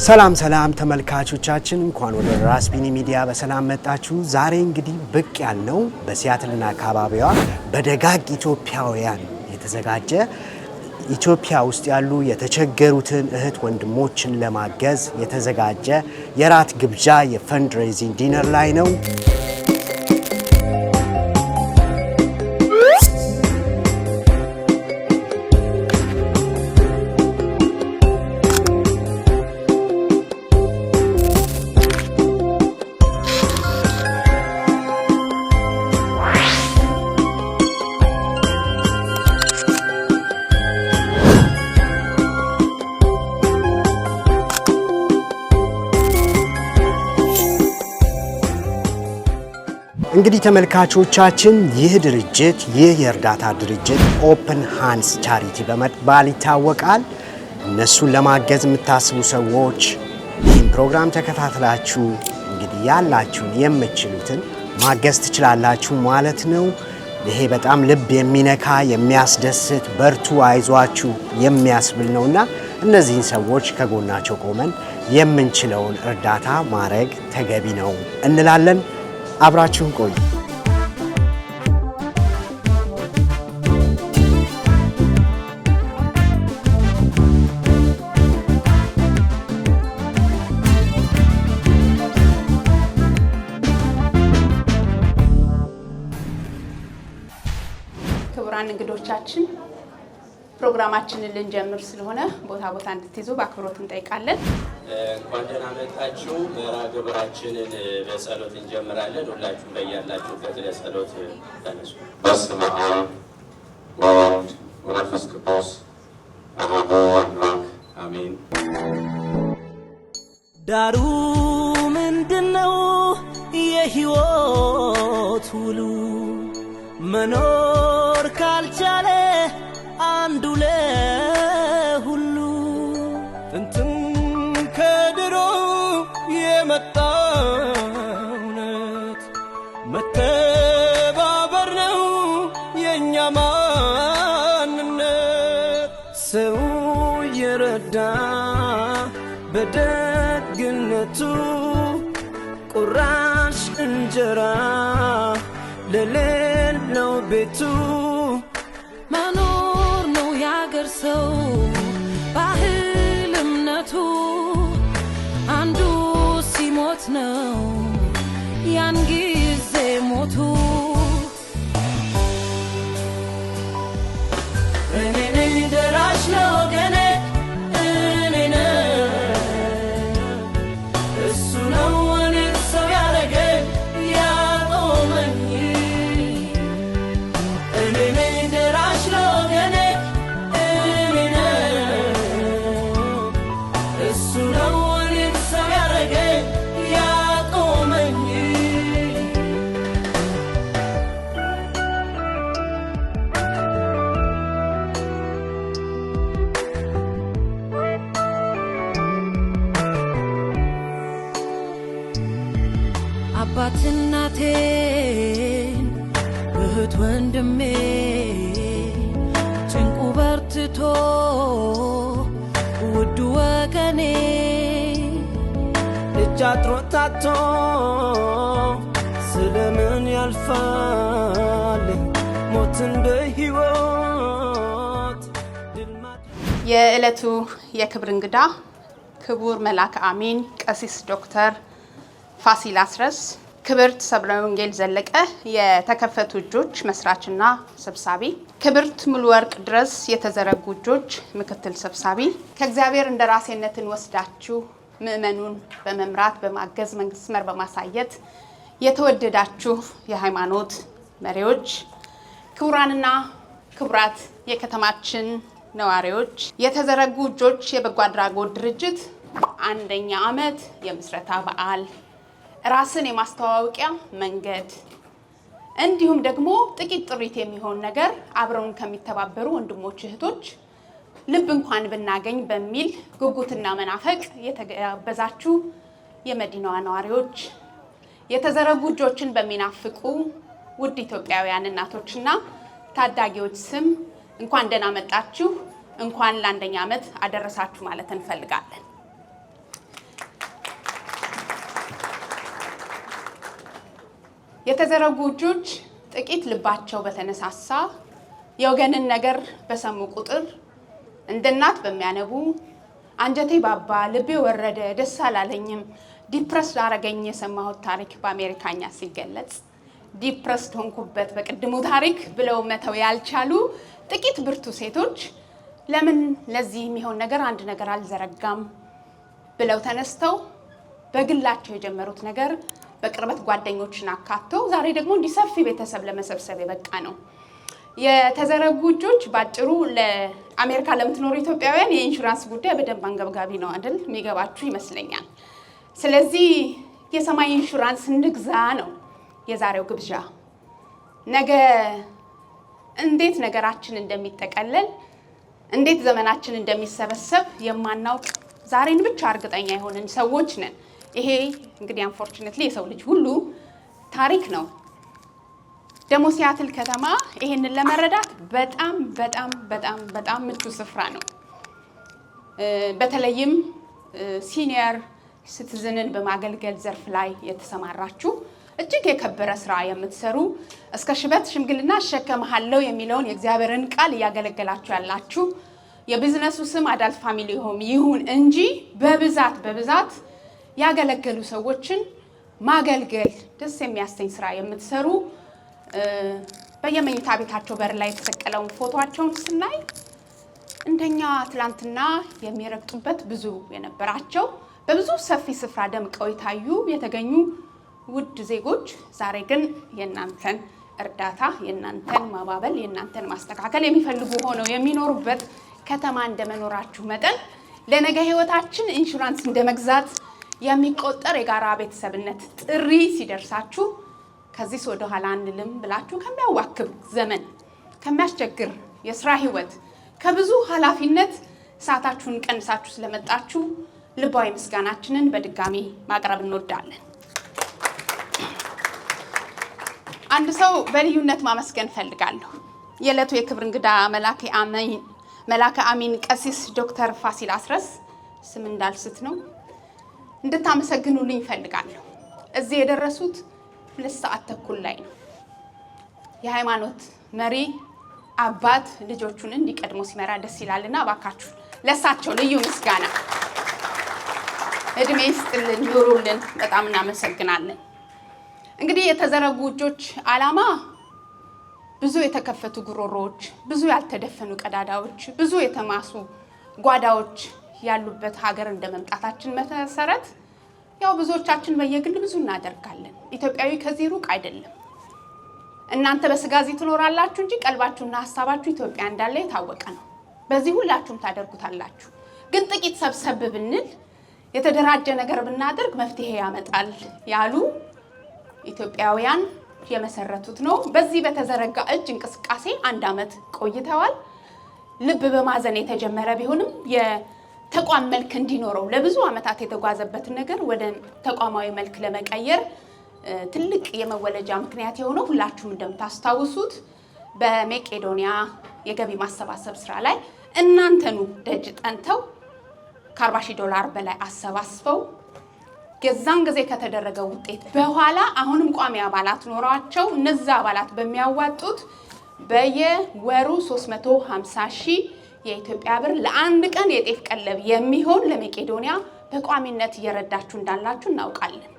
ሰላም ተመልካቾቻችን እንኳን ወደ ራስቢኒ ሚዲያ በሰላም መጣችሁ። ዛሬ እንግዲህ ብቅ ያልነው በሲያትልና አካባቢዋ በደጋግ ኢትዮጵያውያን የተዘጋጀ ኢትዮጵያ ውስጥ ያሉ የተቸገሩትን እህት ወንድሞችን ለማገዝ የተዘጋጀ የራት ግብዣ የፈንድሬዚንግ ዲነር ላይ ነው። እንግዲህ ተመልካቾቻችን ይህ የእርዳታ ድርጅት ኦፕን ሃንድስ ቻሪቲ በመባል ይታወቃል። እነሱን ለማገዝ የምታስቡ ሰዎች ይህን ፕሮግራም ተከታትላችሁ እንግዲህ ያላችሁን የምትችሉትን ማገዝ ትችላላችሁ ማለት ነው። ይሄ በጣም ልብ የሚነካ የሚያስደስት በርቱ አይዟችሁ የሚያስብል ነውና እነዚህን ሰዎች ከጎናቸው ቆመን የምንችለውን እርዳታ ማድረግ ተገቢ ነው እንላለን። አብራችሁን ቆዩ። ክቡራን እንግዶቻችን ፕሮግራማችንን ልንጀምር ስለሆነ ቦታ እንድትይዙ በአክብሮት እንጠይቃለን። እንኳን ደህና መጣችሁ። መርሃ ግብራችንን በጸሎት እንጀምራለን። ሁላችሁም በያላችሁበት ለጸሎት ተነሱ። በስመ አብ ወወልድ ወመንፈስ ቅዱስ አሐዱ አምላክ አሜን። ዳሩ ምንድነው የሕይወት ውሉ? መኖር ካልቻለ አንዱ ለሁሉ ጥንትም ከድሮ የመጣ እውነት መተባበር ነው የእኛ ማንነት። ሰው የረዳ በደግነቱ ቁራሽ እንጀራ ለሌለው ቤቱ መኖር ነው ያገር ሰው ባህል እምነቱ። አንዱ ሲሞት ነው ያን ጊዜ ሞቱ። እኔ ነኝ ደራሽ ለወገኔ እኔ ነኝ እሱ ነው እኔን ሰው ያረገኝ ያቆመኝ። እኔ ነኝ ደራሽ ለወገኔ እኔ ነኝ እሱ ነው እኔን ሰው ያረገኝ ያቆመኝ። አባት እናቴን እህት ወንድሜ ጭንቁ በርትቶ ውዱ ወገኔ እጅ አጥሮታቶ ስለምን ያልፋል ሞትን በሕይወት ድልማት። የዕለቱ የክብር እንግዳ ክቡር መልአከ አሚን ቀሲስ ዶክተር ፋሲል አስረስ፣ ክብርት ሰብለ ወንጌል ዘለቀ የተከፈቱ እጆች መስራችና ሰብሳቢ፣ ክብርት ሙሉ ወርቅ ድረስ የተዘረጉ እጆች ምክትል ሰብሳቢ፣ ከእግዚአብሔር እንደራሴነትን ወስዳችሁ ምእመኑን በመምራት በማገዝ መንግስት መር በማሳየት የተወደዳችሁ የሃይማኖት መሪዎች፣ ክቡራንና ክቡራት የከተማችን ነዋሪዎች፣ የተዘረጉ እጆች የበጎ አድራጎት ድርጅት 1ኛ ዓመት የምስረታ በዓል ራስን የማስተዋወቂያ መንገድ እንዲሁም ደግሞ ጥቂት ጥሪት የሚሆን ነገር አብረውን ከሚተባበሩ ወንድሞች እህቶች ልብ እንኳን ብናገኝ በሚል ጉጉትና መናፈቅ የተጋበዛችሁ የመዲናዋ ነዋሪዎች፣ የተዘረጉ እጆችን በሚናፍቁ ውድ ኢትዮጵያውያን እናቶችና ታዳጊዎች ስም እንኳን ደህና መጣችሁ፣ እንኳን ለ1ኛ ዓመት አደረሳችሁ ማለት እንፈልጋለን። የተዘረጉ እጆች ጥቂት ልባቸው በተነሳሳ የወገንን ነገር በሰሙ ቁጥር እንደ እናት በሚያነቡ አንጀቴ ባባ ልቤ ወረደ ደስ አላለኝም ዲፕረስ አረገኝ የሰማሁት ታሪክ በአሜሪካኛ ሲገለጽ ዲፕረስ ሆንኩበት በቅድሙ ታሪክ ብለው መተው ያልቻሉ ጥቂት ብርቱ ሴቶች ለምን ለዚህ የሚሆን ነገር አንድ ነገር አልዘረጋም ብለው ተነስተው በግላቸው የጀመሩት ነገር በቅርበት ጓደኞችን አካተው ዛሬ ደግሞ እንዲሰፊ ቤተሰብ ለመሰብሰብ የበቃ ነው። የተዘረጉ እጆች ባጭሩ ለአሜሪካ ለምትኖሩ ኢትዮጵያውያን የኢንሹራንስ ጉዳይ በደንብ አንገብጋቢ ነው አይደል? የሚገባችሁ ይመስለኛል። ስለዚህ የሰማይ ኢንሹራንስ እንግዛ ነው የዛሬው ግብዣ። ነገ እንዴት ነገራችን እንደሚጠቀለል እንዴት ዘመናችን እንደሚሰበሰብ የማናውቅ ዛሬን ብቻ እርግጠኛ የሆንን ሰዎች ነን። ይሄ እንግዲህ አንፎርቹኔትሊ የሰው ልጅ ሁሉ ታሪክ ነው። ደግሞ ሲያትል ከተማ ይሄንን ለመረዳት በጣም በጣም በጣም በጣም ምቹ ስፍራ ነው። በተለይም ሲኒየር ሲቲዝንን በማገልገል ዘርፍ ላይ የተሰማራችሁ እጅግ የከበረ ስራ የምትሰሩ እስከ ሽበት ሽምግልና እሸከምሃለሁ የሚለውን የእግዚአብሔርን ቃል እያገለገላችሁ ያላችሁ የቢዝነሱ ስም አዳልት ፋሚሊ ሆም ይሁን እንጂ በብዛት ያገለገሉ ሰዎችን ማገልገል ደስ የሚያሰኝ ስራ የምትሰሩ በየመኝታ ቤታቸው በር ላይ የተሰቀለውን ፎቶአቸውን ስናይ እንደኛ ትላንትና የሚረግጡበት ብዙ የነበራቸው በብዙ ሰፊ ስፍራ ደምቀው የታዩ የተገኙ ውድ ዜጎች ዛሬ ግን የእናንተን እርዳታ የእናንተን ማባበል የእናንተን ማስተካከል የሚፈልጉ ሆነው የሚኖሩበት ከተማ እንደመኖራችሁ መጠን ለነገ ህይወታችን ኢንሹራንስ እንደመግዛት የሚቆጠር የጋራ ቤተሰብነት ጥሪ ሲደርሳችሁ ከዚህ ወደ ኋላ አንልም ብላችሁ ከሚያዋክብ ዘመን ከሚያስቸግር የስራ ህይወት ከብዙ ኃላፊነት ሰዓታችሁን ቀንሳችሁ ስለመጣችሁ ልባዊ ምስጋናችንን በድጋሚ ማቅረብ እንወዳለን። አንድ ሰው በልዩነት ማመስገን ፈልጋለሁ። የዕለቱ የክብር እንግዳ መላከ አሚን ቀሲስ ዶክተር ፋሲል አስረስ ስም እንዳልስት ነው እንድታመሰግኑልኝ ፈልጋለሁ። እዚህ የደረሱት 2 ሰዓት ተኩል ላይ ነው። የሃይማኖት መሪ አባት ልጆቹን እንዲቀድሞ ሲመራ ደስ ይላልና እባካችሁ ለሳቸው ልዩ ምስጋና እድሜ ይስጥልን ኑሩልን። በጣም እናመሰግናለን። እንግዲህ የተዘረጉ እጆች ዓላማ ብዙ የተከፈቱ ጉሮሮዎች፣ ብዙ ያልተደፈኑ ቀዳዳዎች፣ ብዙ የተማሱ ጓዳዎች ያሉበት ሀገር እንደመምጣታችን መሰረት ያው ብዙዎቻችን በየግል ብዙ እናደርጋለን። ኢትዮጵያዊ ከዚህ ሩቅ አይደለም። እናንተ በስጋ እዚህ ትኖራላችሁ እንጂ ቀልባችሁና ሐሳባችሁ ኢትዮጵያ እንዳለ የታወቀ ነው። በዚህ ሁላችሁም ታደርጉታላችሁ። ግን ጥቂት ሰብሰብ ብንል የተደራጀ ነገር ብናደርግ መፍትሄ ያመጣል ያሉ ኢትዮጵያውያን የመሰረቱት ነው። በዚህ በተዘረጋ እጅ እንቅስቃሴ 1 ዓመት ቆይተዋል። ልብ በማዘን የተጀመረ ቢሆንም የተቋም መልክ እንዲኖረው ለብዙ ዓመታት የተጓዘበትን ነገር ወደ ተቋማዊ መልክ ለመቀየር ትልቅ የመወለጃ ምክንያት የሆነው ሁላችሁም እንደምታስታውሱት በመቄዶንያ የገቢ ማሰባሰብ ስራ ላይ እናንተኑ ደጅ ጠንተው ከ$40,000 በላይ አሰባስበው የዛን ጊዜ ከተደረገው ውጤት በኋላ አሁንም ቋሚ አባላት ኖሯቸው እነዛ አባላት በሚያዋጡት በየወሩ 350,000 የኢትዮጵያ ብር ለአንድ ቀን የጤፍ ቀለብ የሚሆን ለመቄዶንያ በቋሚነት እየረዳችሁ እንዳላችሁ እናውቃለን።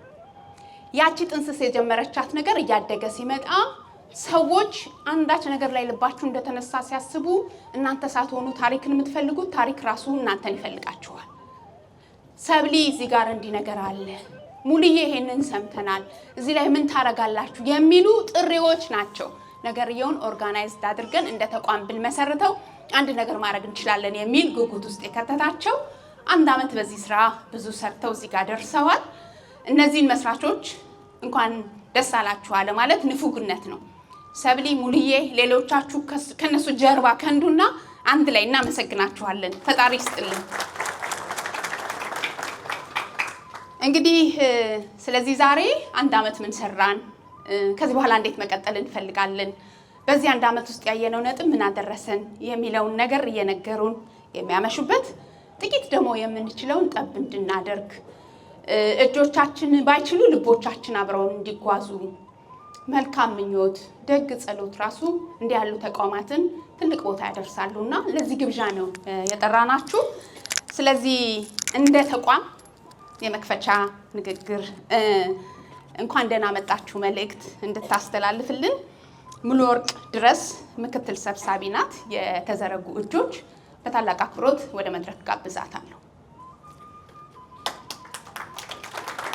ያቺ ጥንስስ የጀመረቻት ነገር እያደገ ሲመጣ ሰዎች አንዳች ነገር ላይ ልባችሁ እንደተነሳ ሲያስቡ እናንተ ሳትሆኑ ታሪክን የምትፈልጉት ታሪክ ራሱ እናንተን ይፈልጋችኋል። ሰብሊ እዚህ ጋር እንዲህ ነገር አለ፣ ሙሉዬ ይሄንን ሰምተናል፣ እዚህ ላይ ምን ታረጋላችሁ የሚሉ ጥሪዎች ናቸው። ነገርየውን ኦርጋናይዝድ አድርገን እንደ ተቋም ብንመሰርተው አንድ ነገር ማድረግ እንችላለን የሚል ጉጉት ውስጥ የከተታቸው 1 ዓመት በዚህ ስራ ብዙ ሰርተው እዚህ ጋር ደርሰዋል። እነዚህን መስራቾች እንኳን ደስ አላችሁ አለ ማለት ንፉግነት ነው። ሰብሊ፣ ሙሉዬ፣ ሌሎቻችሁ ከነሱ ጀርባ ከንዱና አንድ ላይ እናመሰግናችኋለን። ፈጣሪ ይስጥልን። እንግዲህ ስለዚህ ዛሬ 1 ዓመት ምን ሰራን፣ ከዚህ በኋላ እንዴት መቀጠል እንፈልጋለን፣ በዚህ 1 ዓመት ውስጥ ያየነው ነጥብ ምን አደረሰን የሚለውን ነገር እየነገሩን የሚያመሹበት ጥቂት ደግሞ የምንችለውን ጠብ እንድናደርግ እጆቻችን ባይችሉ ልቦቻችን አብረውን እንዲጓዙ መልካም ምኞት፣ ደግ ጸሎት ራሱ እንዲህ ያሉ ተቋማትን ትልቅ ቦታ ያደርሳሉና ለዚህ ግብዣ ነው የጠራናችሁ። ስለዚህ እንደ ተቋም የመክፈቻ ንግግር እንኳን ደህና መጣችሁ መልእክት እንድታስተላልፍልን ሙሉ ወርቅ ድረስ ምክትል ሰብሳቢ ናት። የተዘረጉ እጆች በታላቅ አክብሮት ወደ መድረክ ጋብዛታለሁ።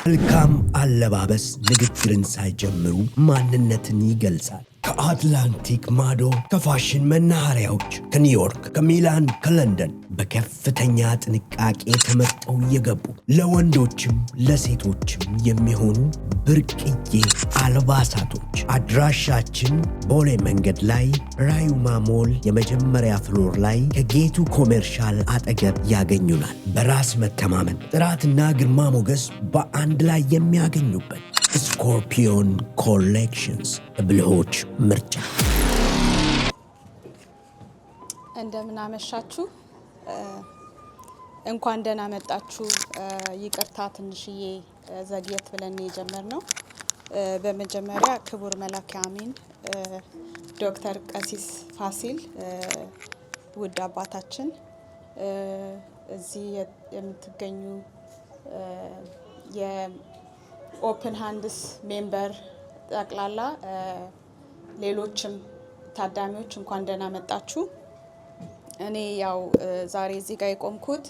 መልካም አለባበስ ንግግርን ሳይጀምሩ ማንነትን ይገልጻል። ከአትላንቲክ ማዶ ከፋሽን መናኸሪያዎች ከኒውዮርክ፣ ከሚላን፣ ከለንደን በከፍተኛ ጥንቃቄ ተመርጠው የገቡ ለወንዶችም ለሴቶችም የሚሆኑ ብርቅዬ አልባሳቶች። አድራሻችን ቦሌ መንገድ ላይ ራዩማ ሞል የመጀመሪያ ፍሎር ላይ ከጌቱ ኮሜርሻል አጠገብ ያገኙናል። በራስ መተማመን ጥራትና ግርማ ሞገስ በአንድ ላይ የሚያገኙበት ስኮርፒዮን ኮሌክሽንስ ብልሆች ምርጫ። እንደምን አመሻችሁ። እንኳን ደህና መጣችሁ። ይቅርታ ትንሽዬ ዘግየት ብለን የጀመርነው። በመጀመሪያ ክቡር መላከ አሚን ዶክተር ቀሲስ ፋሲል ውድ አባታችን፣ እዚህ የምትገኙ የኦፕን ሃንድስ ሜምበር ጠቅላላ ሌሎችም ታዳሚዎች እንኳን ደህና መጣችሁ። እኔ ያው ዛሬ እዚህ ጋር የቆምኩት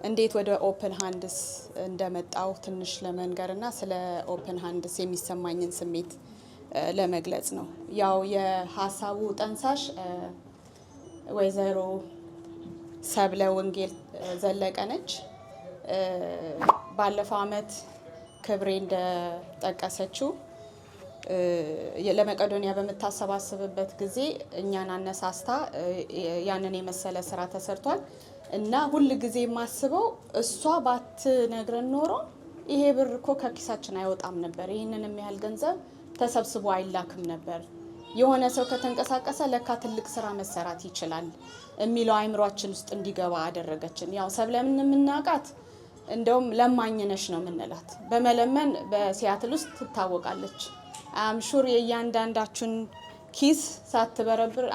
እንዴት ወደ ኦፕን ሃንድስ እንደመጣው ትንሽ ለመንገርና ስለ ኦፕን ሃንድስ የሚሰማኝን ስሜት ለመግለጽ ነው። ያው የሀሳቡ ጠንሳሽ ወይዘሮ ሰብለ ወንጌል ዘለቀ ነች። ባለፈው ዓመት ክብሬ እንደጠቀሰችው ለመቄዶንያ በምታሰባስብበት ጊዜ እኛን አነሳስታ ያንን የመሰለ ስራ ተሰርቷል እና ሁል ጊዜ የማስበው እሷ ባትነግረን ኖሮ ይሄ ብር እኮ ከኪሳችን አይወጣም ነበር፣ ይህንን የሚያህል ገንዘብ ተሰብስቦ አይላክም ነበር፣ የሆነ ሰው ከተንቀሳቀሰ ለካ ትልቅ ስራ መሰራት ይችላል የሚለው አይምሯችን ውስጥ እንዲገባ አደረገችን። ያው ሰብለምን የምናውቃት እንደውም ለማኝነሽ ነው የምንላት። በመለመን በሲያትል ውስጥ ትታወቃለች። አምሹር የእያንዳንዳችን ኪስ ሳትበረብር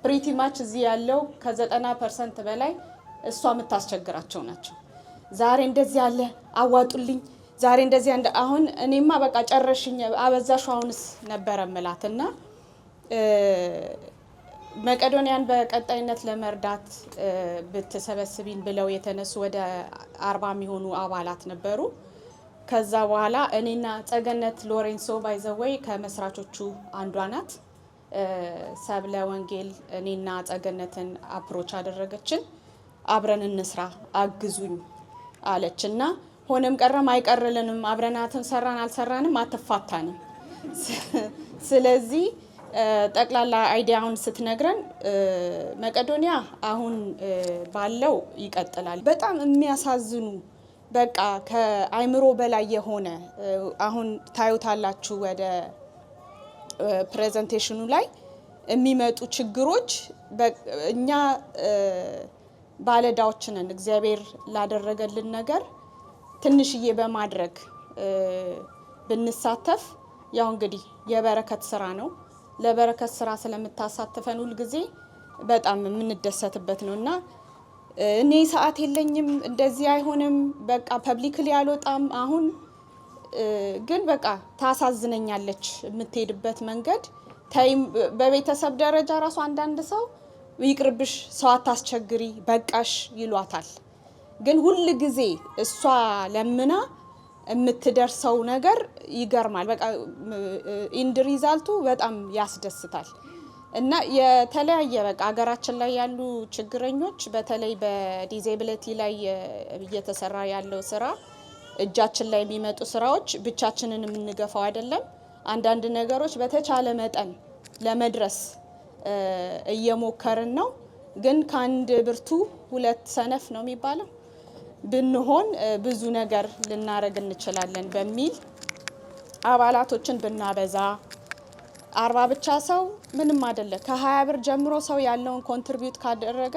ፕሪቲ ማች እዚህ ያለው ከ90% በላይ እሷ የምታስቸግራቸው ናቸው። ዛሬ እንደዚህ ያለ አዋጡልኝ፣ ዛሬ እንደዚህ አሁን እኔማ በቃ ጨረሽኝ አበዛሽ አሁንስ ነበረ እምላትና መቄዶንያን በቀጣይነት ለመርዳት ብትሰበስቢን ብለው የተነሱ ወደ 40 የሚሆኑ አባላት ነበሩ። ከዛ በኋላ እኔና ጸገነት ሎሬንሶ ባይዘወይ ከመስራቾቹ አንዷ ናት። ሰብለ ወንጌል እኔና ጸገነትን አፕሮች አደረገችን። አብረን እንስራ አግዙኝ አለችና ሆነም ቀረም አይቀርልንም፣ አብረናትን ሰራን አልሰራንም አትፋታንም። ስለዚህ ጠቅላላ አይዲያውን ስትነግረን መቄዶንያ አሁን ባለው ይቀጥላል። በጣም የሚያሳዝኑ በቃ ከአይምሮ በላይ የሆነ አሁን ታዩታላችሁ ወደ ፕሬዘንቴሽኑ ላይ የሚመጡ ችግሮች እኛ ባለዳዎችንን እግዚአብሔር ላደረገልን ነገር ትንሽዬ በማድረግ ብንሳተፍ ያው እንግዲህ የበረከት ስራ ነው። ለበረከት ስራ ስለምታሳትፈን ሁሉ ጊዜ በጣም የምንደሰትበት ነውና እኔ ሰዓት የለኝም እንደዚህ አይሆንም በቃ ፐብሊክሊ አልወጣም አሁን ግን በቃ ታሳዝነኛለች የምትሄድበት መንገድ ታይም በቤተሰብ ደረጃ ራሱ አንዳንድ ሰው ይቅርብሽ ሰው አታስቸግሪ በቃሽ ይሏታል። ግን ሁሉ ጊዜ እሷ ለምና የምትደርሰው ነገር ይገርማል። በቃ ኢንድ ሪዛልቱ በጣም ያስደስታል። እና የተለያየ በቃ ሀገራችን ላይ ያሉ ችግረኞች በተለይ በዲዜብሊቲ ላይ እየተሰራ ያለው ስራ እጃችን ላይ የሚመጡ ስራዎች ብቻችንን የምንገፋው አይደለም። አንዳንድ ነገሮች በተቻለ መጠን ለመድረስ እየሞከርን ነው። ግን ከአንድ ብርቱ ሁለት ሰነፍ ነው የሚባለው ብንሆን ብዙ ነገር ልናረግ እንችላለን በሚል አባላቶችን ብናበዛ 40 ብቻ ሰው ምንም አይደለም። ከ20 ብር ጀምሮ ሰው ያለውን ኮንትሪቢዩት ካደረገ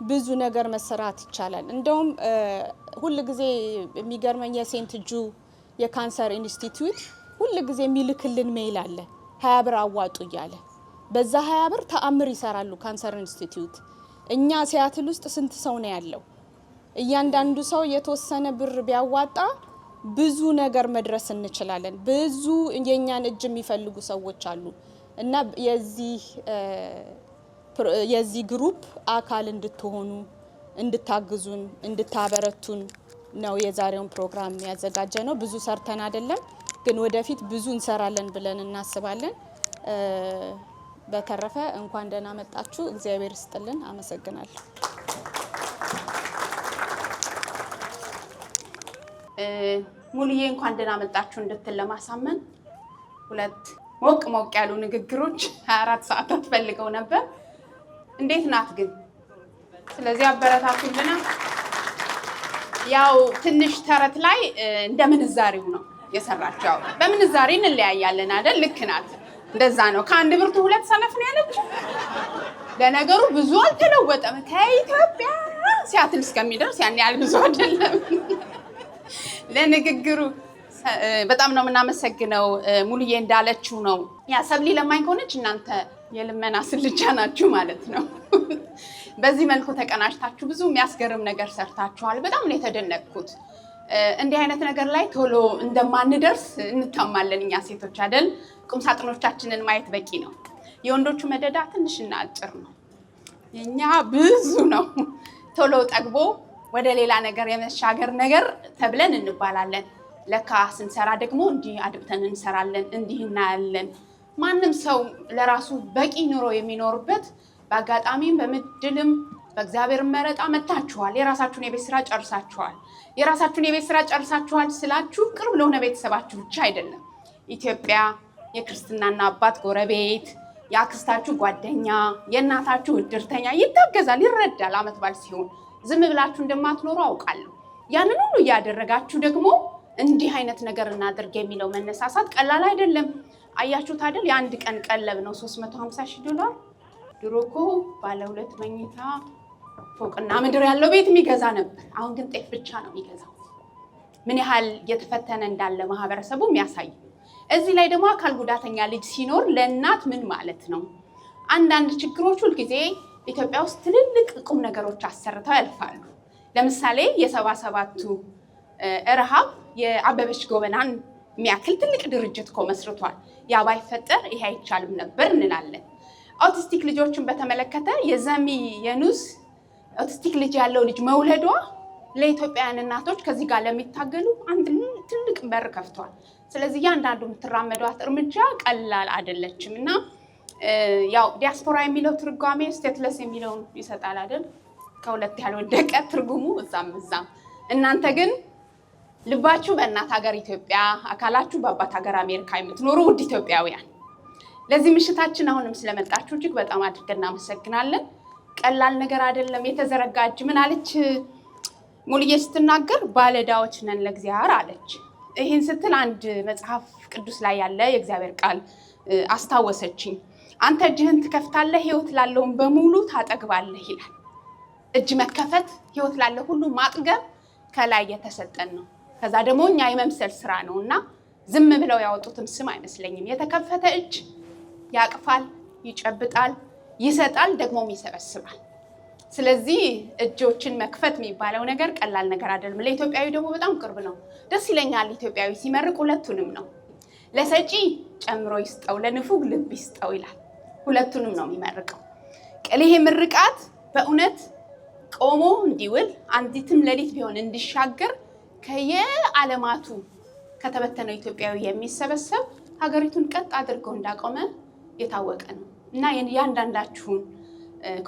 ብዙ ነገር መሰራት ይቻላል። እንደውም ሁሉ ጊዜ የሚገርመኝ የሴንት ጁ የካንሰር ኢንስቲትዩት ሁሉ ጊዜ የሚልክልን ሜል አለ 20 ብር አዋጡ እያለ በዛ 20 ብር ተአምር ይሰራሉ ካንሰር ኢንስቲትዩት። እኛ ሲያትል ውስጥ ስንት ሰው ነው ያለው? እያንዳንዱ ሰው የተወሰነ ብር ቢያዋጣ ብዙ ነገር መድረስ እንችላለን። ብዙ የኛን እጅ የሚፈልጉ ሰዎች አሉ እና የዚህ ግሩፕ አካል እንድትሆኑ እንድታግዙን እንድታበረቱን ነው የዛሬውን ፕሮግራም ያዘጋጀ ነው። ብዙ ሰርተን አይደለም ግን ወደፊት ብዙ እንሰራለን ብለን እናስባለን። በተረፈ እንኳን ደህና መጣችሁ። እግዚአብሔር ይስጥልን። አመሰግናለሁ። ሙሉዬ እንኳን ደህና መጣችሁ እንድትል ለማሳመን ሁለት ሞቅ ያሉ ንግግሮች 24 ሰዓታት ፈልገው ነበር። እንዴት ናት ግን? ስለዚህ አበረታቱልና ያው ትንሽ ተረት ላይ እንደምንዛሬው ነው የሰራችው። ያው በምንዛሬ እንለያያለን አይደል? ልክ ናት። እንደዛ ነው። ከአንድ ብርቱ ሁለት ሰነፍ ነው ያለችው። ለነገሩ ብዙ አልተለወጠም ከኢትዮጵያ ሲያትል እስከሚደርስ ያን ያህል ብዙ አይደለም። ለንግግሩ በጣም ነው የምናመሰግነው። ሙሉዬ እንዳለችው ነው ያ ሰብሊ ለማኝ ከሆነች እናንተ የልመና ስልቻ ናችሁ ማለት ነው። በዚህ መልኩ ተቀናጅታችሁ ብዙ የሚያስገርም ነገር ሰርታችኋል። በጣም ነው የተደነቅኩት። እንዲህ አይነት ነገር ላይ ቶሎ እንደማንደርስ እንታማለን እኛ ሴቶች አይደል? ቁም ሳጥኖቻችንን ማየት በቂ ነው። የወንዶቹ መደዳ ትንሽና አጭር ነው፣ የኛ ብዙ ነው። ቶሎ ጠግቦ ወደ ሌላ ነገር የመሻገር ነገር ተብለን እንባላለን። ለካ ስንሰራ ደግሞ እንዲህ አድብተን እንሰራለን፣ እንዲህ እናያለን። ማንም ሰው ለራሱ በቂ ኑሮ የሚኖርበት በአጋጣሚም በምድልም በእግዚአብሔር መረጣ መታችኋል። የራሳችሁን የቤት ስራ ጨርሳችኋል። የራሳችሁን የቤት ስራ ጨርሳችኋል ስላችሁ ቅርብ ለሆነ ቤተሰባችሁ ብቻ አይደለም። ኢትዮጵያ የክርስትናና አባት ጎረቤት፣ የአክስታችሁ ጓደኛ፣ የእናታችሁ እድርተኛ ይታገዛል፣ ይረዳል። አመት በዓል ሲሆን ዝም ብላችሁ እንደማትኖሩ አውቃለሁ። ያንን ሁሉ እያደረጋችሁ ደግሞ እንዲህ አይነት ነገር እናድርግ የሚለው መነሳሳት ቀላል አይደለም። አያችሁት አይደል? የአንድ ቀን ቀለብ ነው $350,000። ድሮ እኮ ባለ 2 መኝታ ፎቅና ምድር ያለው ቤት የሚገዛ ነበር። አሁን ግን ጤፍ ብቻ ነው የሚገዛው። ምን ያህል እየተፈተነ እንዳለ ማህበረሰቡ የሚያሳይ። እዚህ ላይ ደግሞ አካል ጉዳተኛ ልጅ ሲኖር ለእናት ምን ማለት ነው? አንዳንድ ችግሮች ሁልጊዜ ኢትዮጵያ ውስጥ ትልልቅ ቁም ነገሮች አሰርተው ያልፋሉ። ለምሳሌ የ77ቱ ረሃብ የአበበች ጎበናን የሚያክል ትልቅ ድርጅት እኮ መስርቷል። ያ ባይፈጠር ይሄ አይቻልም ነበር እንላለን። አውቲስቲክ ልጆችን በተመለከተ የዘሚ የኑስ አውቲስቲክ ልጅ ያለው ልጅ መውለዷ ለኢትዮጵያውያን እናቶች ከዚህ ጋር ለሚታገሉ አንድ ትልቅ በር ከፍቷል። ስለዚህ እያንዳንዱ የምትራመዷት እርምጃ ቀላል አይደለችም እና ያው ዲያስፖራ የሚለው ትርጓሜ ስቴትለስ የሚለውን ይሰጣል አይደል? ከሁለት ያልወደቀ ትርጉሙ እዛም። እናንተ ግን ልባችሁ በእናት ሀገር ኢትዮጵያ፣ አካላችሁ በአባት ሀገር አሜሪካ የምትኖሩ ውድ ኢትዮጵያውያን ለዚህ ምሽታችን አሁንም ስለመጣችሁ እጅግ በጣም አድርገን እናመሰግናለን። ቀላል ነገር አይደለም። የተዘረጋ እጅ ምን አለች ሙሉዬ ስትናገር? ባለዕዳዎች ነን ለእግዚአብሔር አለች። ይህን ስትል አንድ መጽሐፍ ቅዱስ ላይ ያለ የእግዚአብሔር ቃል አስታወሰችኝ። አንተ እጅህን ትከፍታለህ፣ ህይወት ላለውን በሙሉ ታጠግባለህ ይላል። እጅ መከፈት ህይወት ላለ ሁሉ ማጥገብ ከላይ የተሰጠን ነው። ከዛ ደግሞ እኛ የመምሰል ስራ ነው እና ዝም ብለው ያወጡትም ስም አይመስለኝም። የተከፈተ እጅ ያቅፋል፣ ይጨብጣል፣ ይሰጣል፣ ደግሞም ይሰበስባል። ስለዚህ እጆችን መክፈት የሚባለው ነገር ቀላል ነገር አይደለም። ለኢትዮጵያዊ ደግሞ በጣም ቅርብ ነው። ደስ ይለኛል ኢትዮጵያዊ ሲመርቅ ሁለቱንም ነው። ለሰጪ ጨምሮ ይስጠው፣ ለንፉግ ልብ ይስጠው ይላል። ሁለቱንም ነው የሚመርቀው። ይሄ ምርቃት በእውነት ቆሞ እንዲውል አንዲትም ሌሊት ቢሆን እንዲሻገር ከየዓለማቱ ከተበተነው ኢትዮጵያዊ የሚሰበሰብ ሀገሪቱን ቀጥ አድርገው እንዳቆመ የታወቀ ነው እና የአንዳንዳችሁን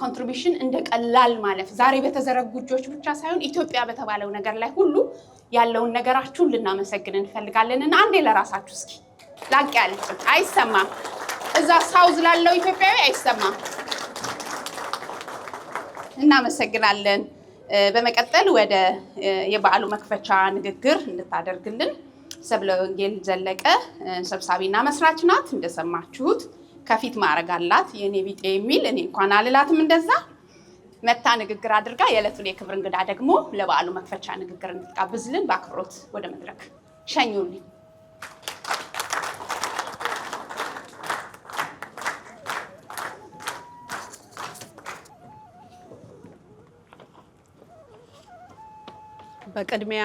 ኮንትሪቢሽን እንደ ቀላል ማለፍ ዛሬ በተዘረጉ እጆች ብቻ ሳይሆን ኢትዮጵያ በተባለው ነገር ላይ ሁሉ ያለውን ነገራችሁን ልናመሰግን እንፈልጋለን እና አንዴ ለራሳችሁ እስኪ ላቅ ያለ አይሰማም? እዛ ሳውዝ ላለው ኢትዮጵያዊ አይሰማም? እናመሰግናለን። በመቀጠል ወደ የበዓሉ መክፈቻ ንግግር እንድታደርግልን ሰብለ ወንጌል ዘለቀ ሰብሳቢና መስራች ናት። እንደሰማችሁት ከፊት ማዕረግ አላት የኔ ቢጤ የሚል እኔ እንኳን አልላትም እንደዛ መታ ንግግር አድርጋ የዕለቱን የክብር እንግዳ ደግሞ ለበዓሉ መክፈቻ ንግግር እንድትጋብዝልን በአክብሮት ወደ መድረክ ሸኙልኝ። በቅድሚያ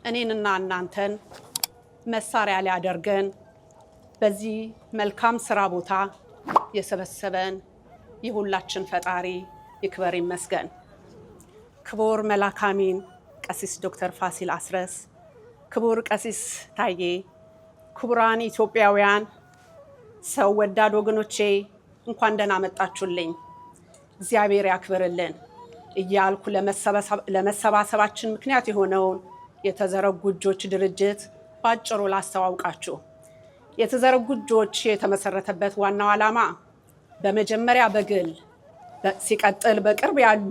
እኔንና እናንተን መሳሪያ ሊያደርገን በዚህ መልካም ስራ ቦታ የሰበሰበን የሁላችን ፈጣሪ ይክበር ይመስገን። ክቡር መላከ አሚን ቀሲስ ዶክተር ፋሲል አስረስ፣ ክቡር ቀሲስ ታዬ፣ ክቡራን ኢትዮጵያውያን ሰው ወዳድ ወገኖቼ እንኳን ደህና መጣችሁልኝ። እግዚአብሔር ያክብርልን እያልኩ ለመሰባሰባችን ምክንያት የሆነውን የተዘረጉ እጆች ድርጅት ባጭሩ ላስተዋውቃችሁ። የተዘረጉ እጆች የተመሰረተበት ዋናው ዓላማ በመጀመሪያ በግል ሲቀጥል በቅርብ ያሉ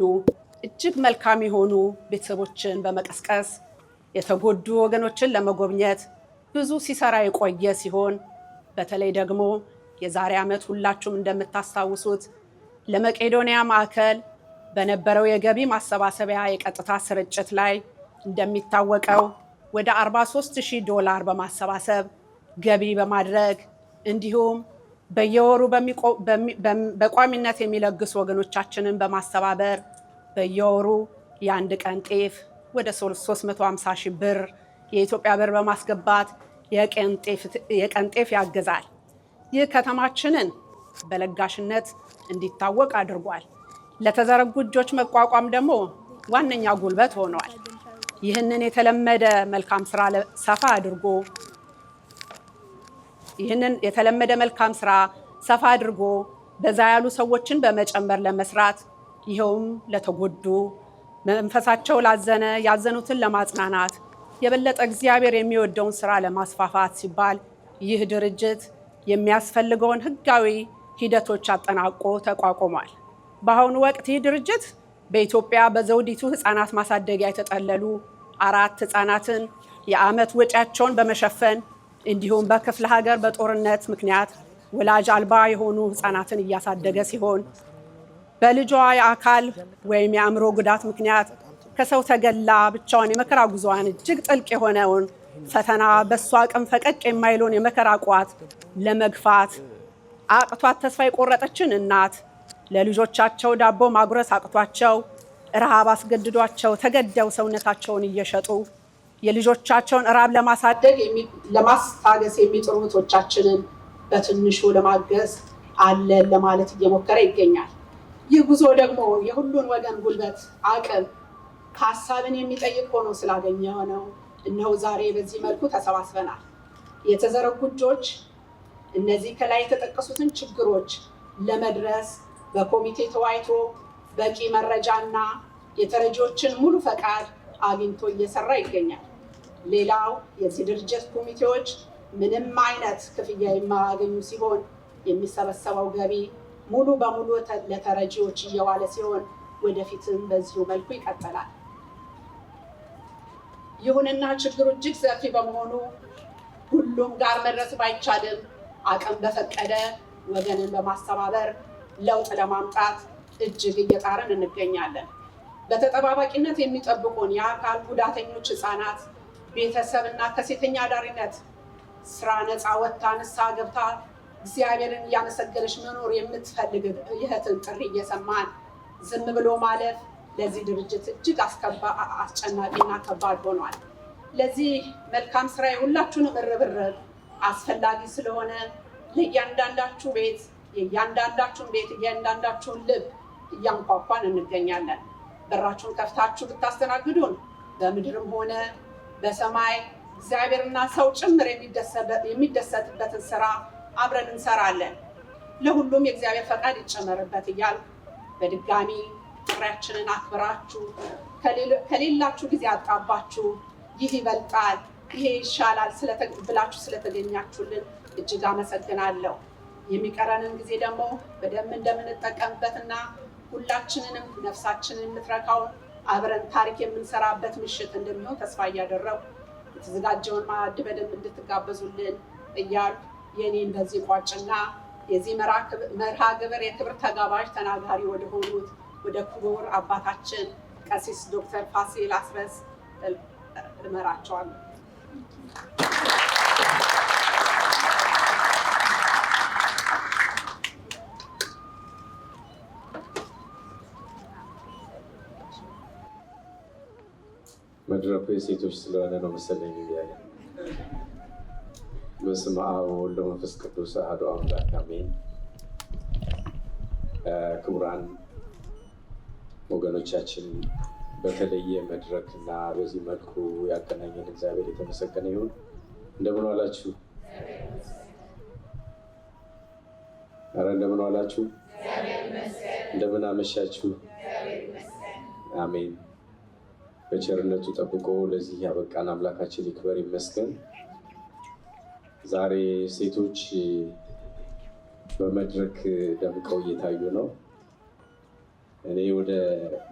እጅግ መልካም የሆኑ ቤተሰቦችን በመቀስቀስ የተጎዱ ወገኖችን ለመጎብኘት ብዙ ሲሰራ የቆየ ሲሆን በተለይ ደግሞ የዛሬ ዓመት ሁላችሁም እንደምታስታውሱት ለመቄዶንያ ማዕከል በነበረው የገቢ ማሰባሰቢያ የቀጥታ ስርጭት ላይ እንደሚታወቀው ወደ $43,000 በማሰባሰብ ገቢ በማድረግ እንዲሁም በየወሩ በቋሚነት የሚለግሱ ወገኖቻችንን በማስተባበር በየወሩ የአንድ ቀን ጤፍ ወደ 350,000 ብር የኢትዮጵያ ብር በማስገባት የቀን ጤፍ ያግዛል። ይህ ከተማችንን በለጋሽነት እንዲታወቅ አድርጓል። ለተዘረጉ እጆች መቋቋም ደግሞ ዋነኛ ጉልበት ሆኗል። ይህንን የተለመደ መልካም ስራ ሰፋ አድርጎ በዛ ያሉ ሰዎችን በመጨመር ለመስራት ይኸውም ለተጎዱ መንፈሳቸው ላዘነ ያዘኑትን ለማጽናናት የበለጠ እግዚአብሔር የሚወደውን ስራ ለማስፋፋት ሲባል ይህ ድርጅት የሚያስፈልገውን ህጋዊ ሂደቶች አጠናቆ ተቋቁሟል። በአሁኑ ወቅት ይህ ድርጅት በኢትዮጵያ በዘውዲቱ ህፃናት ማሳደጊያ የተጠለሉ 4 ህፃናትን የዓመት ወጪያቸውን በመሸፈን እንዲሁም በክፍለ ሀገር በጦርነት ምክንያት ወላጅ አልባ የሆኑ ህፃናትን እያሳደገ ሲሆን በልጇ የአካል ወይም የአእምሮ ጉዳት ምክንያት ከሰው ተገላ ብቻዋን የመከራ ጉዞዋን እጅግ ጥልቅ የሆነውን ፈተና በእሷ አቅም ፈቀቅ የማይለውን የመከራ ቋት ለመግፋት አቅቷት ተስፋ የቆረጠችን እናት ለልጆቻቸው ዳቦ ማጉረስ አቅቷቸው ረሃብ አስገድዷቸው ተገደው ሰውነታቸውን እየሸጡ የልጆቻቸውን ራብ ለማስታገስ የሚጥሩ እህቶቻችንን በትንሹ ለማገዝ አለን ለማለት እየሞከረ ይገኛል። ይህ ጉዞ ደግሞ የሁሉን ወገን ጉልበት፣ አቅም፣ ሀሳብን የሚጠይቅ ሆኖ ስላገኘ ነው እነሆ ዛሬ በዚህ መልኩ ተሰባስበናል። የተዘረጉ እጆች እነዚህ ከላይ የተጠቀሱትን ችግሮች ለመድረስ በኮሚቴ ተወያይቶ በቂ መረጃና የተረጂዎችን ሙሉ ፈቃድ አግኝቶ እየሰራ ይገኛል። ሌላው የዚህ ድርጅት ኮሚቴዎች ምንም አይነት ክፍያ የማያገኙ ሲሆን የሚሰበሰበው ገቢ ሙሉ በሙሉ ለተረጂዎች እየዋለ ሲሆን ወደፊትም በዚሁ መልኩ ይቀጥላል። ይሁንና ችግሩ እጅግ ሰፊ በመሆኑ ሁሉም ጋር መድረስ ባይቻልም አቅም በፈቀደ ወገንን በማስተባበር ለውጥ ለማምጣት እጅግ እየጣርን እንገኛለን። በተጠባባቂነት የሚጠብቁን የአካል ጉዳተኞች ህፃናት ቤተሰብና ከሴተኛ አዳሪነት ስራ ነፃ ወጥታ ንስሐ ገብታ እግዚአብሔርን እያመሰገነች መኖር የምትፈልግ ይህትን ጥሪ እየሰማን ዝም ብሎ ማለፍ ለዚህ ድርጅት እጅግ አስጨናቂና ከባድ ሆኗል። ለዚህ መልካም ስራ የሁላችሁንም ርብርብ አስፈላጊ ስለሆነ ለእያንዳንዳችሁ ቤት እያንዳንዳችሁን ልብ እያንኳኳን እንገኛለን። በራችሁን ከፍታችሁ ብታስተናግዱን በምድርም ሆነ በሰማይ እግዚአብሔርና ሰው ጭምር የሚደሰትበትን ስራ አብረን እንሰራለን። ለሁሉም የእግዚአብሔር ፈቃድ ይጨመርበት እያል በድጋሚ ጥሪያችንን አክብራችሁ ከሌላችሁ ጊዜ አጣባችሁ ይህ ይበልጣል፣ ይሄ ይሻላል ብላችሁ ስለተገኛችሁልን እጅግ አመሰግናለሁ። የሚቀረንን ጊዜ ደግሞ በደንብ እንደምንጠቀምበትና ሁላችንንም ነፍሳችንን የምትረካውን አብረን ታሪክ የምንሰራበት ምሽት እንደሚሆን ተስፋ እያደረጉ የተዘጋጀውን ማዕድ በደንብ እንድትጋበዙልን እያሉ የኔን በዚህ ቋጭና የዚህ መርሃ ግብር የክብር ተጋባዥ ተናጋሪ ወደሆኑት ወደ ክቡር አባታችን ቀሲስ ዶክተር ፋሲል አስረስ እመራቸዋለሁ። መድረኩ የሴቶች ስለሆነ ነው መሰለኝ ያለ። በስመ አብ ወወልድ ወመንፈስ ቅዱስ አሐዱ አምላክ አሜን። ክቡራን ወገኖቻችን በተለየ መድረክ እና በዚህ መልኩ ያገናኘን እግዚአብሔር የተመሰገነ ይሁን። እንደምን ዋላችሁ? ኧረ እንደምን ዋላችሁ? እንደምን አመሻችሁ? አሜን። በቸርነቱ ጠብቆ ለዚህ ያበቃን አምላካችን ይክበር ይመስገን። ዛሬ ሴቶች በመድረክ ደምቀው እየታዩ ነው። እኔ ወደ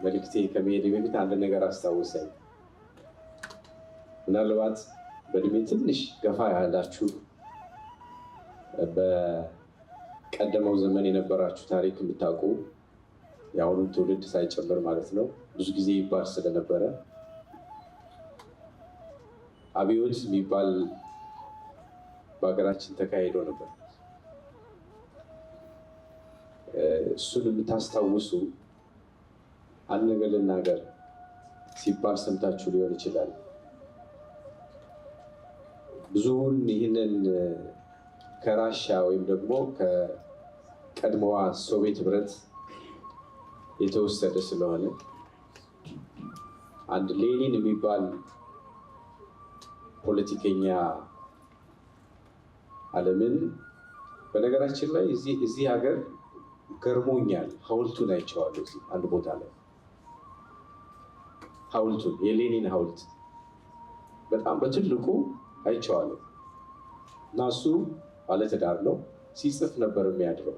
መልእክቴ ከመሄድ በፊት አንድ ነገር አስታውሰኝ። ምናልባት በእድሜ ትንሽ ገፋ ያላችሁ በቀደመው ዘመን የነበራችሁ ታሪክ የምታውቁ የአሁኑን ትውልድ ሳይጨምር ማለት ነው ብዙ ጊዜ ይባል ስለነበረ አብዮት የሚባል በሀገራችን ተካሂዶ ነበር። እሱን የምታስታውሱ አንድ ነገር ልናገር ሲባል ሰምታችሁ ሊሆን ይችላል። ብዙውን ይህንን ከራሻ ወይም ደግሞ ከቀድሞዋ ሶቪየት ህብረት የተወሰደ ስለሆነ አንድ ሌኒን የሚባል ፖለቲከኛ ዓለምን በነገራችን ላይ እዚህ ሀገር ገርሞኛል። ሐውልቱን አይቼዋለሁ። እዚህ አንድ ቦታ ላይ ሐውልቱን የሌኒን ሐውልት በጣም በትልቁ አይቼዋለሁ እና እሱ ባለትዳር ነው። ሲጽፍ ነበር የሚያድረው።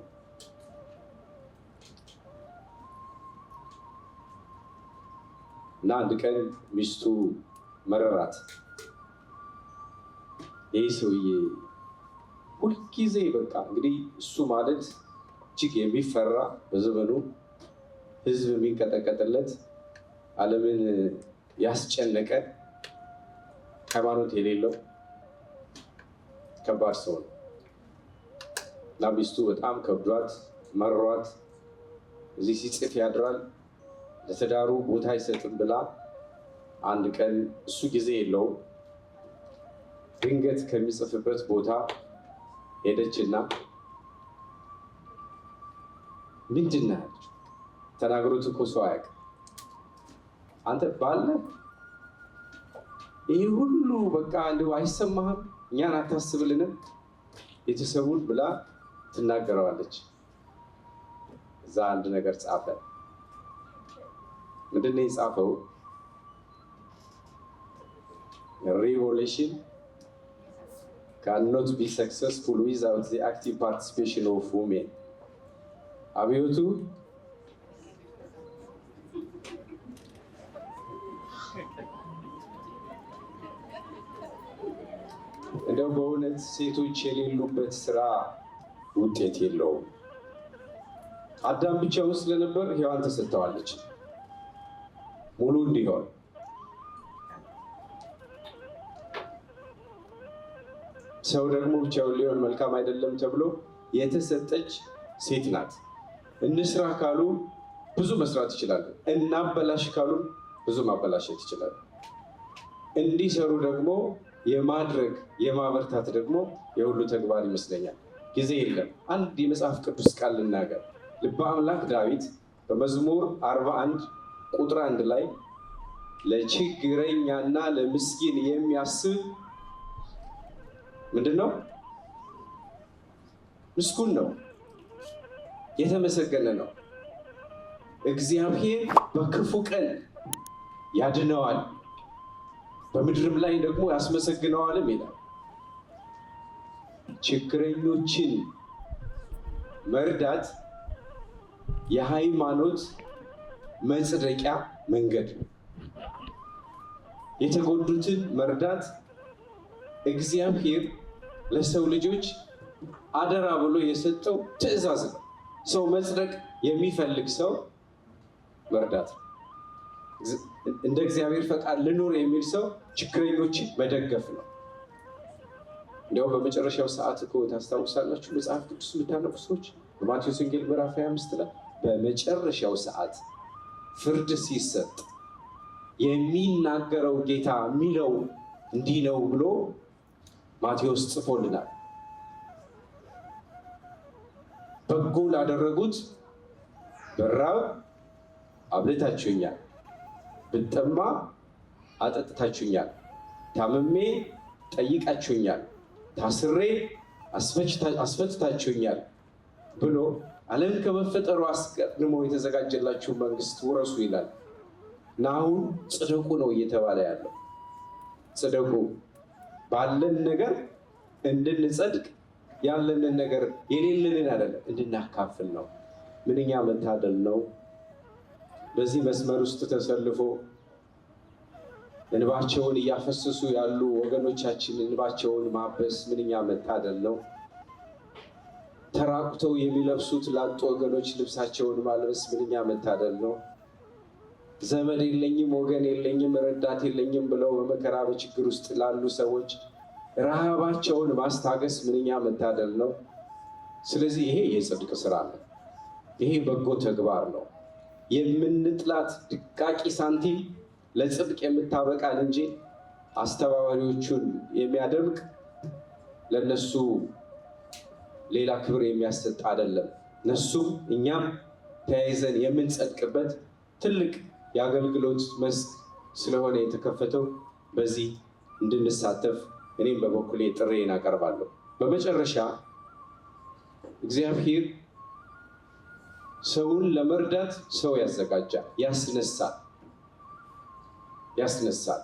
እና አንድ ቀን ሚስቱ መረራት። ይህ ሰውዬ ሁልጊዜ በቃ እንግዲህ እሱ ማለት እጅግ የሚፈራ በዘመኑ ህዝብ የሚንቀጠቀጥለት ዓለምን ያስጨነቀ ሃይማኖት የሌለው ከባድ ሰው ነው እና ሚስቱ በጣም ከብዷት መሯት። እዚህ ሲጽፍ ያድራል፣ ለትዳሩ ቦታ አይሰጥም ብላ አንድ ቀን እሱ ጊዜ የለውም ድንገት ከሚጽፍበት ቦታ ሄደችና ምንድን ነህ አለችው። ተናግሮት እኮ ሰው አያውቅም። አንተ ባለ ይህ ሁሉ በቃ እንደው አይሰማህም? እኛን አታስብልንም ቤተሰቡን ብላ ትናገረዋለች። እዛ አንድ ነገር ጻፈ። ምንድን ነው የጻፈው? ሪቮሉሽን cannot be successful without the active participation of women. አብዮቱ እንደው በእውነት ሴቶች የሌሉበት ስራ ውጤት የለውም። አዳም ብቻውን ስለነበር ሔዋን ተሰጥተዋለች ሙሉ እንዲሆን። ሰው ደግሞ ብቻውን ሊሆን መልካም አይደለም ተብሎ የተሰጠች ሴት ናት። እንስራ ካሉ ብዙ መስራት ይችላሉ። እናበላሽ ካሉ ብዙ ማበላሸት ይችላሉ። እንዲሰሩ ደግሞ የማድረግ የማበርታት ደግሞ የሁሉ ተግባር ይመስለኛል። ጊዜ የለም። አንድ የመጽሐፍ ቅዱስ ቃል ልናገር። ልበ አምላክ ዳዊት በመዝሙር 41 ቁጥር 1 ላይ ለችግረኛና ለምስኪን የሚያስብ ምንድን ነው? ምስጉን ነው፣ የተመሰገነ ነው። እግዚአብሔር በክፉ ቀን ያድነዋል፣ በምድርም ላይ ደግሞ ያስመሰግነዋልም ይላል። ችግረኞችን መርዳት የሃይማኖት መጽደቂያ መንገድ ነው። የተጎዱትን መርዳት እግዚአብሔር ለሰው ልጆች አደራ ብሎ የሰጠው ትእዛዝ ነው። ሰው መጽደቅ የሚፈልግ ሰው መርዳት ነው። እንደ እግዚአብሔር ፈቃድ ልኖር የሚል ሰው ችግረኞችን መደገፍ ነው። እንዲያው በመጨረሻው ሰዓት እኮ ታስታውሳላችሁ፣ መጽሐፍ ቅዱስ የምታነቡ ሰዎች በማቴዎስ ወንጌል ምዕራፍ 25 ላይ በመጨረሻው ሰዓት ፍርድ ሲሰጥ የሚናገረው ጌታ የሚለው እንዲህ ነው ብሎ ማቴዎስ ጽፎልናል። በጎ ላደረጉት በራብ አብልታችሁኛል፣ ብጠማ አጠጥታችሁኛል፣ ታምሜ ጠይቃችሁኛል፣ ታስሬ አስፈትታችሁኛል ብሎ ዓለም ከመፈጠሩ አስቀድሞ የተዘጋጀላችሁ መንግስት ውረሱ ይላል እና አሁን ጽደቁ ነው እየተባለ ያለው። ጽደቁ ባለን ነገር እንድንጸድቅ፣ ያለንን ነገር የሌለንን አይደለም እንድናካፍል ነው። ምንኛ መታደል ነው! በዚህ መስመር ውስጥ ተሰልፎ እንባቸውን እያፈሰሱ ያሉ ወገኖቻችን እንባቸውን ማበስ ምንኛ መታደል ነው! ተራቁተው የሚለብሱት ላጡ ወገኖች ልብሳቸውን ማልበስ ምንኛ መታደል ነው! ዘመድ የለኝም፣ ወገን የለኝም፣ ረዳት የለኝም ብለው በመከራ በችግር ውስጥ ላሉ ሰዎች ረሃባቸውን ማስታገስ ምንኛ መታደል ነው! ስለዚህ ይሄ የጽድቅ ስራ ነው። ይሄ በጎ ተግባር ነው። የምንጥላት ድቃቂ ሳንቲም ለጽድቅ የምታበቃን እንጂ አስተባባሪዎቹን የሚያደምቅ ለነሱ ሌላ ክብር የሚያሰጥ አይደለም። እነሱም እኛም ተያይዘን የምንጸድቅበት ትልቅ የአገልግሎት መስክ ስለሆነ የተከፈተው በዚህ እንድንሳተፍ እኔም በበኩሌ ጥሬን አቀርባለሁ። በመጨረሻ እግዚአብሔር ሰውን ለመርዳት ሰው ያዘጋጃል፣ ያስነሳል።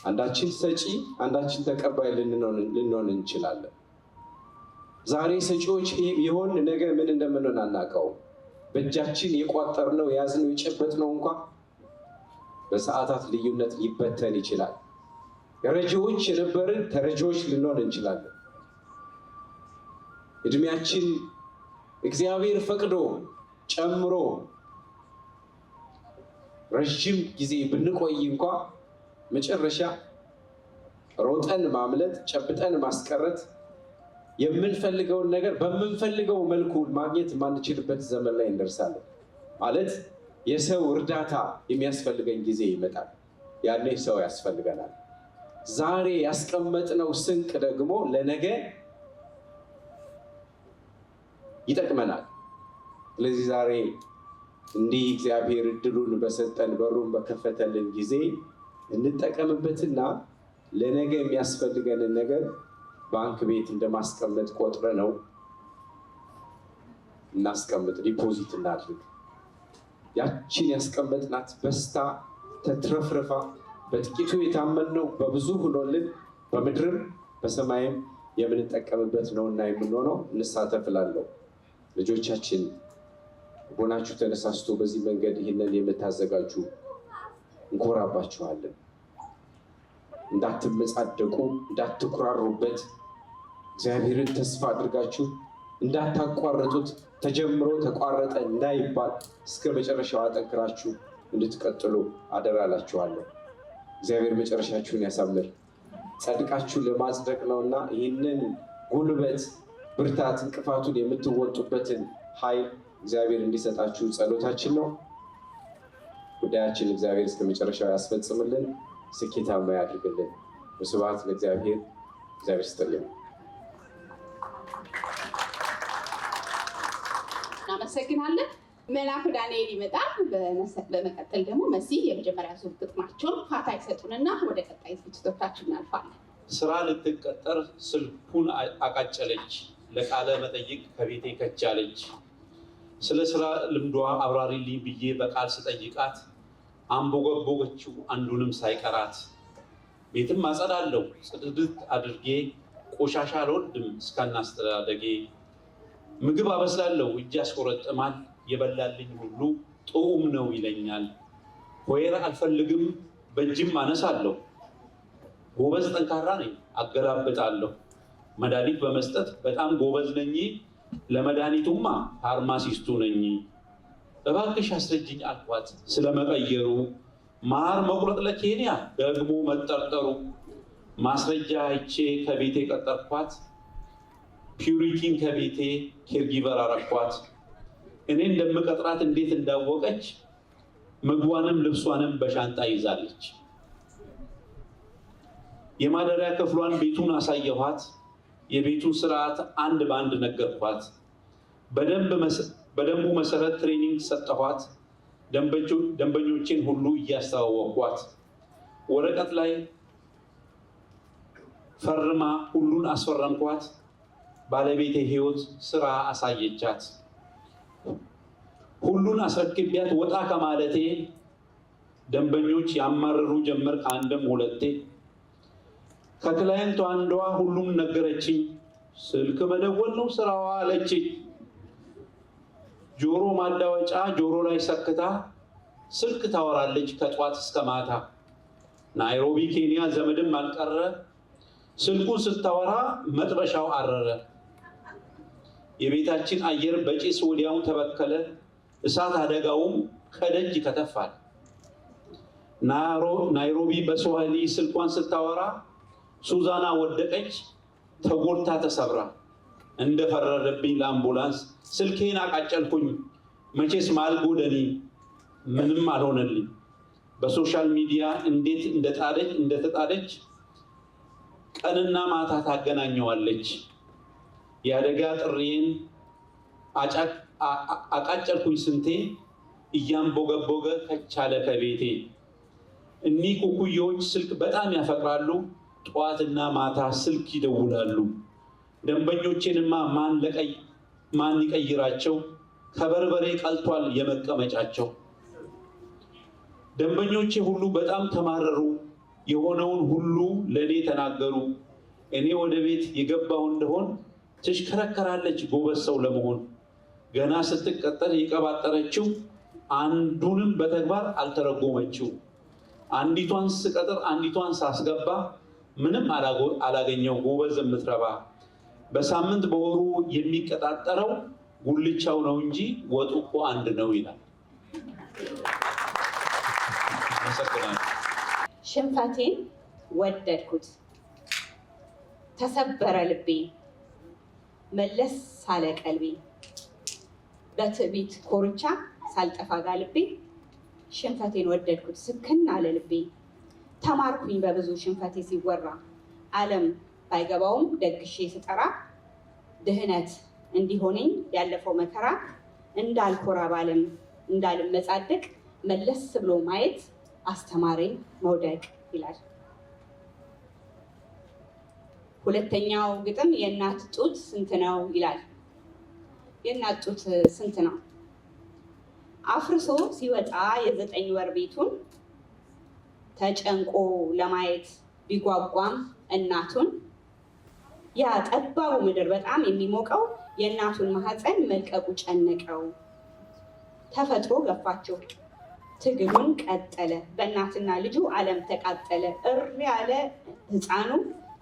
አንዳችን ሰጪ አንዳችን ተቀባይ ልንሆን እንችላለን። ዛሬ ሰጪዎች የሆን ነገ ምን እንደምንሆን አናውቀውም። በእጃችን የቋጠርነው የያዝነው የጨበጥነው እንኳን በሰዓታት ልዩነት ሊበተን ይችላል። ረጂዎች የነበርን ተረጂዎች ልንሆን እንችላለን። እድሜያችን እግዚአብሔር ፈቅዶ ጨምሮ ረጅም ጊዜ ብንቆይ እንኳ መጨረሻ ሮጠን ማምለጥ፣ ጨብጠን ማስቀረት፣ የምንፈልገውን ነገር በምንፈልገው መልኩ ማግኘት የማንችልበት ዘመን ላይ እንደርሳለን። ማለት የሰው እርዳታ የሚያስፈልገን ጊዜ ይመጣል። ያኔ ሰው ያስፈልገናል። ዛሬ ያስቀመጥነው ስንቅ ደግሞ ለነገ ይጠቅመናል። ስለዚህ ዛሬ እንዲህ እግዚአብሔር እድሉን በሰጠን በሩን በከፈተልን ጊዜ እንጠቀምበትና ለነገ የሚያስፈልገንን ነገር ባንክ ቤት እንደማስቀመጥ ቆጥረ ነው እናስቀምጥ፣ ዲፖዚት እናድርግ። ያችን ያስቀመጥናት በስታ ተትረፍርፋ በጥቂቱ የታመንነው በብዙ ሆኖልን በምድርም በሰማይም የምንጠቀምበት ነውና የምንሆነው እንሳተፍ እላለሁ። ልጆቻችን ጎናችሁ ተነሳስቶ በዚህ መንገድ ይህንን የምታዘጋጁ እንኮራባችኋለን። እንዳትመጻደቁ፣ እንዳትኩራሩበት፣ እግዚአብሔርን ተስፋ አድርጋችሁ እንዳታቋርጡት፣ ተጀምሮ ተቋረጠ እንዳይባል እስከ መጨረሻው አጠንክራችሁ እንድትቀጥሉ አደራላችኋለሁ። እግዚአብሔር መጨረሻችሁን ያሳምር። ጸድቃችሁ ለማጽደቅ ነውና ይህንን ጉልበት፣ ብርታት፣ እንቅፋቱን የምትወጡበትን ኃይል እግዚአብሔር እንዲሰጣችሁ ጸሎታችን ነው። ጉዳያችን እግዚአብሔር እስከ መጨረሻው ያስፈጽምልን፣ ስኬታማ ያድርግልን። ስብሐት ለእግዚአብሔር። እግዚአብሔር ይስጥልን። እናመሰግናለን። መላኩ ዳንኤል ይመጣል። በመቀጠል ደግሞ መሲ የመጀመሪያ ዙር ግጥማቸውን ፋታ ይሰጡንና ወደ ቀጣይ ዝግጅቶቻችን እናልፋለን። ስራ ልትቀጠር ስልኩን አቃጨለች፣ ለቃለ መጠይቅ ከቤቴ ከቻለች። ስለ ስራ ልምዷ አብራሪልኝ ብዬ በቃል ስጠይቃት አንቦገቦገችው አንዱንም ሳይቀራት። ቤትም አጸዳለሁ ጽድት አድርጌ፣ ቆሻሻ አልወድም እስካናስተዳደጌ። ምግብ አበስላለሁ እጅ ያስቆረጥማል፣ የበላልኝ ሁሉ ጥዑም ነው ይለኛል። ወይራ አልፈልግም በእጅም አነሳለሁ፣ ጎበዝ ጠንካራ ነኝ አገላብጣለሁ። መድኃኒት በመስጠት በጣም ጎበዝ ነኝ፣ ለመድኃኒቱማ ፋርማሲስቱ ነኝ። እባክሽ አስረጅኝ አልኳት ስለመቀየሩ፣ ማር መቁረጥ ለኬንያ ደግሞ መጠርጠሩ። ማስረጃ አይቼ ከቤቴ ቀጠርኳት፣ ፒውሪቲን ከቤቴ ኬርጊቨር አረኳት። እኔ እንደምቀጥራት እንዴት እንዳወቀች ምግቧንም ልብሷንም በሻንጣ ይዛለች። የማደሪያ ክፍሏን ቤቱን አሳየኋት። የቤቱን ስርዓት አንድ በአንድ ነገርኳት። በደንቡ መሰረት ትሬኒንግ ሰጠኋት። ደንበኞቼን ሁሉ እያስተዋወቅኳት ወረቀት ላይ ፈርማ ሁሉን አስፈረምኳት። ባለቤቴ ህይወት ስራ አሳየቻት። ሁሉን አስረክቢያት ወጣ ከማለቴ ደንበኞች ያማረሩ ጀመር ከአንድም ሁለቴ። ከክላይንቱ አንዷ ሁሉም ነገረችኝ። ስልክ መደወል ነው ስራዋ አለችኝ። ጆሮ ማዳወጫ ጆሮ ላይ ሰክታ ስልክ ታወራለች ከጧት እስከ ማታ። ናይሮቢ ኬንያ ዘመድም አልቀረ ስልኩን ስታወራ መጥበሻው አረረ። የቤታችን አየር በጭስ ወዲያው ተበከለ። እሳት አደጋውም ከደጅ ከተፋል። ናይሮቢ በስዋሂሊ ስልኳን ስታወራ ሱዛና ወደቀች ተጎድታ ተሰብራ። እንደፈረደብኝ ለአምቡላንስ ስልኬን አቃጨልኩኝ። መቼስ ማልጎደኒ ምንም አልሆነልኝ። በሶሻል ሚዲያ እንዴት እንደተጣደች ቀንና ማታ ታገናኘዋለች። የአደጋ ጥሪዬን አቃጨልኩኝ ስንቴ እያንቦገቦገ ከቻለ ከቤቴ። እኒህ ኩኩዮች ስልክ በጣም ያፈቅራሉ። ጠዋትና ማታ ስልክ ይደውላሉ። ደንበኞቼንማ ማን ይቀይራቸው? ከበርበሬ ቀልቷል የመቀመጫቸው። ደንበኞቼ ሁሉ በጣም ተማረሩ። የሆነውን ሁሉ ለእኔ ተናገሩ። እኔ ወደ ቤት የገባሁ እንደሆን ትሽከረከራለች ጎበዝ ሰው ለመሆን። ገና ስትቀጠር የቀባጠረችው አንዱንም በተግባር አልተረጎመችው። አንዲቷን ስቀጥር አንዲቷን ሳስገባ ምንም አላገኘው ጎበዝ የምትረባ። በሳምንት በወሩ የሚቀጣጠረው ጉልቻው ነው እንጂ ወጡ እኮ አንድ ነው ይላል። ሽንፈቴን ወደድኩት፣ ተሰበረ ልቤ፣ መለስ ሳለ ቀልቤ። በትዕቢት ኮርቻ ሳልጠፋ ጋልቤ፣ ሽንፈቴን ወደድኩት ስክን አለ ልቤ። ተማርኩኝ በብዙ ሽንፈቴ ሲወራ፣ ዓለም ባይገባውም ደግሼ ስጠራ። ድህነት እንዲሆነኝ ያለፈው መከራ፣ እንዳልኮራ ባለም እንዳልመጻደቅ፣ መለስ ብሎ ማየት አስተማረኝ መውደቅ ይላል። ሁለተኛው ግጥም የእናት ጡት ስንት ነው ይላል። የእናት ጡት ስንት ነው? አፍርሶ ሲወጣ የ9 ወር ቤቱን ተጨንቆ ለማየት ቢጓጓም እናቱን፣ ያ ጠባቡ ምድር በጣም የሚሞቀው የእናቱን ማህፀን መልቀቁ ጨነቀው። ተፈጥሮ ገፋቸው ትግሉን ቀጠለ፣ በእናትና ልጁ ዓለም ተቃጠለ። እሪ ያለ ህፃኑ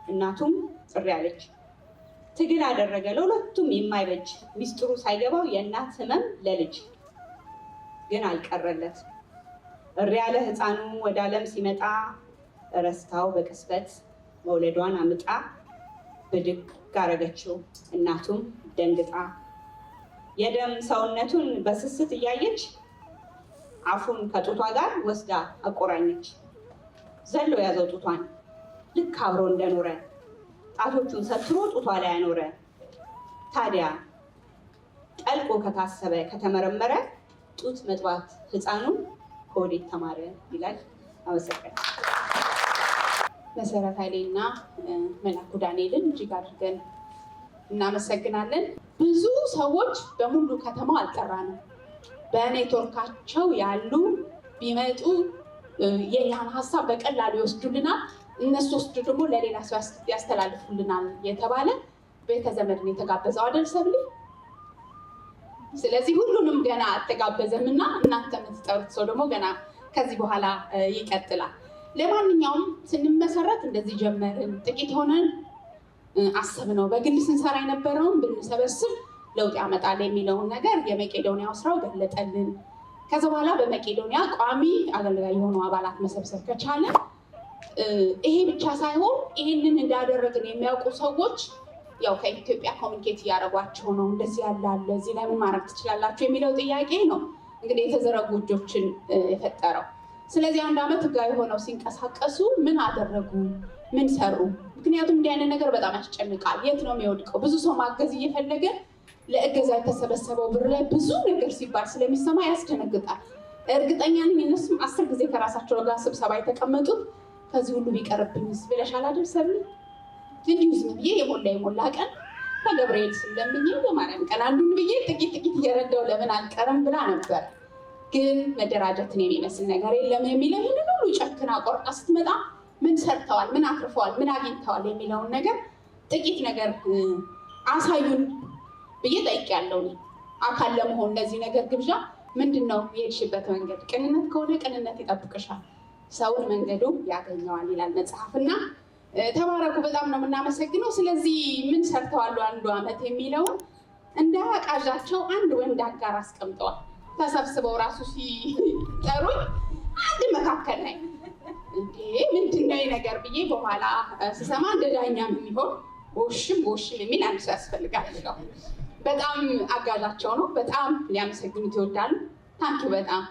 እናቱም እሪ ያለች። ትግል አደረገ ለሁለቱም የማይበጅ ሚስጥሩ ሳይገባው የእናት ህመም ለልጅ ግን አልቀረለት። እሪ ያለ ህፃኑ ወደ ዓለም ሲመጣ ረስታው በቅስበት መውለዷን አምጣ። ብድግ አረገችው እናቱም ደንግጣ። የደም ሰውነቱን በስስት እያየች አፉን ከጡቷ ጋር ወስዳ አቆራኘች። ዘሎ ያዘው ጡቷን ልክ አብሮ እንደኖረ ጣቶቹን ሰትሮ ጡቷ ላይ ያኖረ። ታዲያ ጠልቆ ከታሰበ ከተመረመረ ጡት መጥባት ህፃኑን ከወዴት ተማረ ይላል። አመሰግናለሁ። መሰረት ኃይሌና መላኩ ዳንኤልን እጅግ አድርገን እናመሰግናለን። ብዙ ሰዎች በሙሉ ከተማው አልጠራንም። በኔትወርካቸው ያሉ ቢመጡ የኛን ሀሳብ በቀላሉ ይወስዱልናል። እነሱ ወስዱ ደግሞ ለሌላ ሰው ያስተላልፉልናል የተባለ ቤተዘመድን የተጋበዘው አይደል ሰብሊ? ስለዚህ ሁሉንም ገና አልተጋበዘም እና እናንተ የምትጠሩት ሰው ደግሞ ገና ከዚህ በኋላ ይቀጥላል። ለማንኛውም ስንመሰረት እንደዚህ ጀመርን፣ ጥቂት ሆነን አሰብነው። በግል ስንሰራ የነበረውን ብንሰበስብ ለውጥ ያመጣል የሚለውን ነገር የመቄዶንያው ስራው ገለጠልን። ከዛ በኋላ በመቄዶንያ ቋሚ አገልጋይ የሆኑ አባላት መሰብሰብ ከቻለ ይሄ ብቻ ሳይሆን ይህንን እንዳደረግን የሚያውቁ ሰዎች ያው ከኢትዮጵያ ኮሚኒኬት እያደረጓቸው ነው። እንደዚህ ያለ እዚህ ላይ ምን ማድረግ ትችላላችሁ የሚለው ጥያቄ ነው እንግዲህ የተዘረጉ እጆችን የፈጠረው። ስለዚህ 1 ዓመት ህጋዊ ሆነው ሲንቀሳቀሱ ምን አደረጉ? ምን ሰሩ? ምክንያቱም እንዲህ አይነት ነገር በጣም ያስጨንቃል። የት ነው የሚወድቀው? ብዙ ሰው ማገዝ እየፈለገ ለእገዛ የተሰበሰበው ብር ላይ ብዙ ነገር ሲባል ስለሚሰማ ያስደነግጣል። እርግጠኛ ነኝ እነሱም 10 ጊዜ ከራሳቸው ጋር ስብሰባ የተቀመጡት ከዚህ ሁሉ ቢቀርብኝስ ብለሻል አይደል ሰብሊ? እንዲሁ ዝም ብዬ የሞላ ቀን ከገብርኤል ስለምኝ በማርያም ቀን አንዱን ብዬ ጥቂት እየረዳው ለምን አልቀርም ብላ ነበር። ግን መደራጀትን የሚመስል ነገር የለም የሚለው ይህንን ሁሉ ጨክና ቆርጣ ስትመጣ ምን ሰርተዋል፣ ምን አትርፈዋል፣ ምን አግኝተዋል የሚለውን ነገር ጥቂት ነገር አሳዩን ብዬ ጠይቄያለሁ። አካል ለመሆን ለዚህ ነገር ግብዣ ምንድነው የሄድሽበት መንገድ? ቅንነት ከሆነ ቅንነት ይጠብቅሻል፣ ሰውን መንገዱ ያገኘዋል ይላል መጽሐፍና ተባረኩ። በጣም ነው የምናመሰግነው። ስለዚህ ምን ሰርተዋል 1 ዓመት የሚለውን እንዳያቃዣቸው አንድ ወንድ አጋር አስቀምጠዋል። ተሰብስበው ራሱ ሲጠሩኝ አንድ መካከል ላይ እንዴ ምንድነው ነገር ብዬ በኋላ ስሰማ እንደ ዳኛም የሚሆን ጎሽም የሚል አንድ ሰው ያስፈልጋል ብለው በጣም አጋዣቸው ነው። በጣም ሊያመሰግኑት ይወዳሉ። ታንኪው በጣም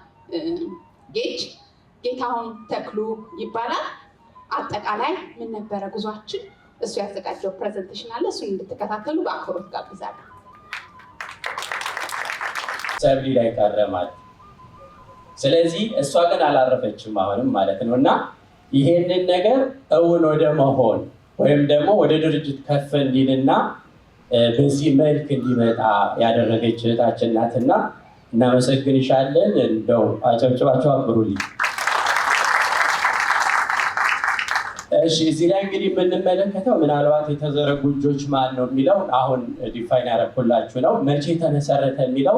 ጌታሁን ተክሉ ይባላል። አጠቃላይ ምን ነበረ ጉዟችን? እሱ ያዘጋጀው ፕሬዘንቴሽን አለ። እሱን እንድትከታተሉ በአክብሮት ጋብዛለሁ። ሰብሊ ላይ ቀረማል። ስለዚህ እሷ ግን አላረፈችም አሁንም ማለት ነው። እና ይሄንን ነገር እውን ወደ መሆን ወይም ደግሞ ወደ ድርጅት ከፍ እንዲልና በዚህ መልክ እንዲመጣ ያደረገች እህታችን ናትና እናመሰግንሻለን። እንደው አጨብጭባቸው አክብሩልኝ። እሺ፣ እዚህ ላይ እንግዲህ የምንመለከተው ምናልባት የተዘረጉ እጆች ማን ነው የሚለው አሁን ዲፋይን ያደረኩላችሁ ነው። መቼ ተመሰረተ የሚለው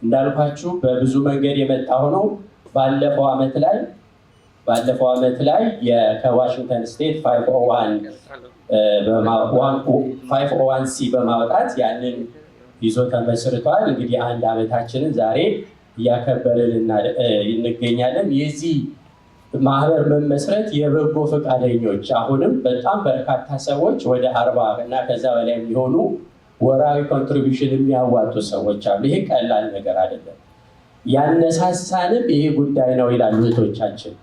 እንዳልኳችሁ በብዙ መንገድ የመጣ ሆኖ ባለፈው ዓመት ላይ ከዋሽንግተን ስቴት 501C በማውጣት ያንን ይዞ ተመስርቷል። እንግዲህ 1 ዓመታችንን ዛሬ እያከበርን እንገኛለን። የዚህ ማህበር መመስረት የበጎ ፈቃደኞች አሁንም በጣም በርካታ ሰዎች ወደ 40 እና ከዛ በላይ የሚሆኑ ወራዊ ኮንትሪቢሽን የሚያዋጡ ሰዎች አሉ። ይሄ ቀላል ነገር አይደለም። ያነሳሳንም ይሄ ጉዳይ ነው ይላሉ እህቶቻችን።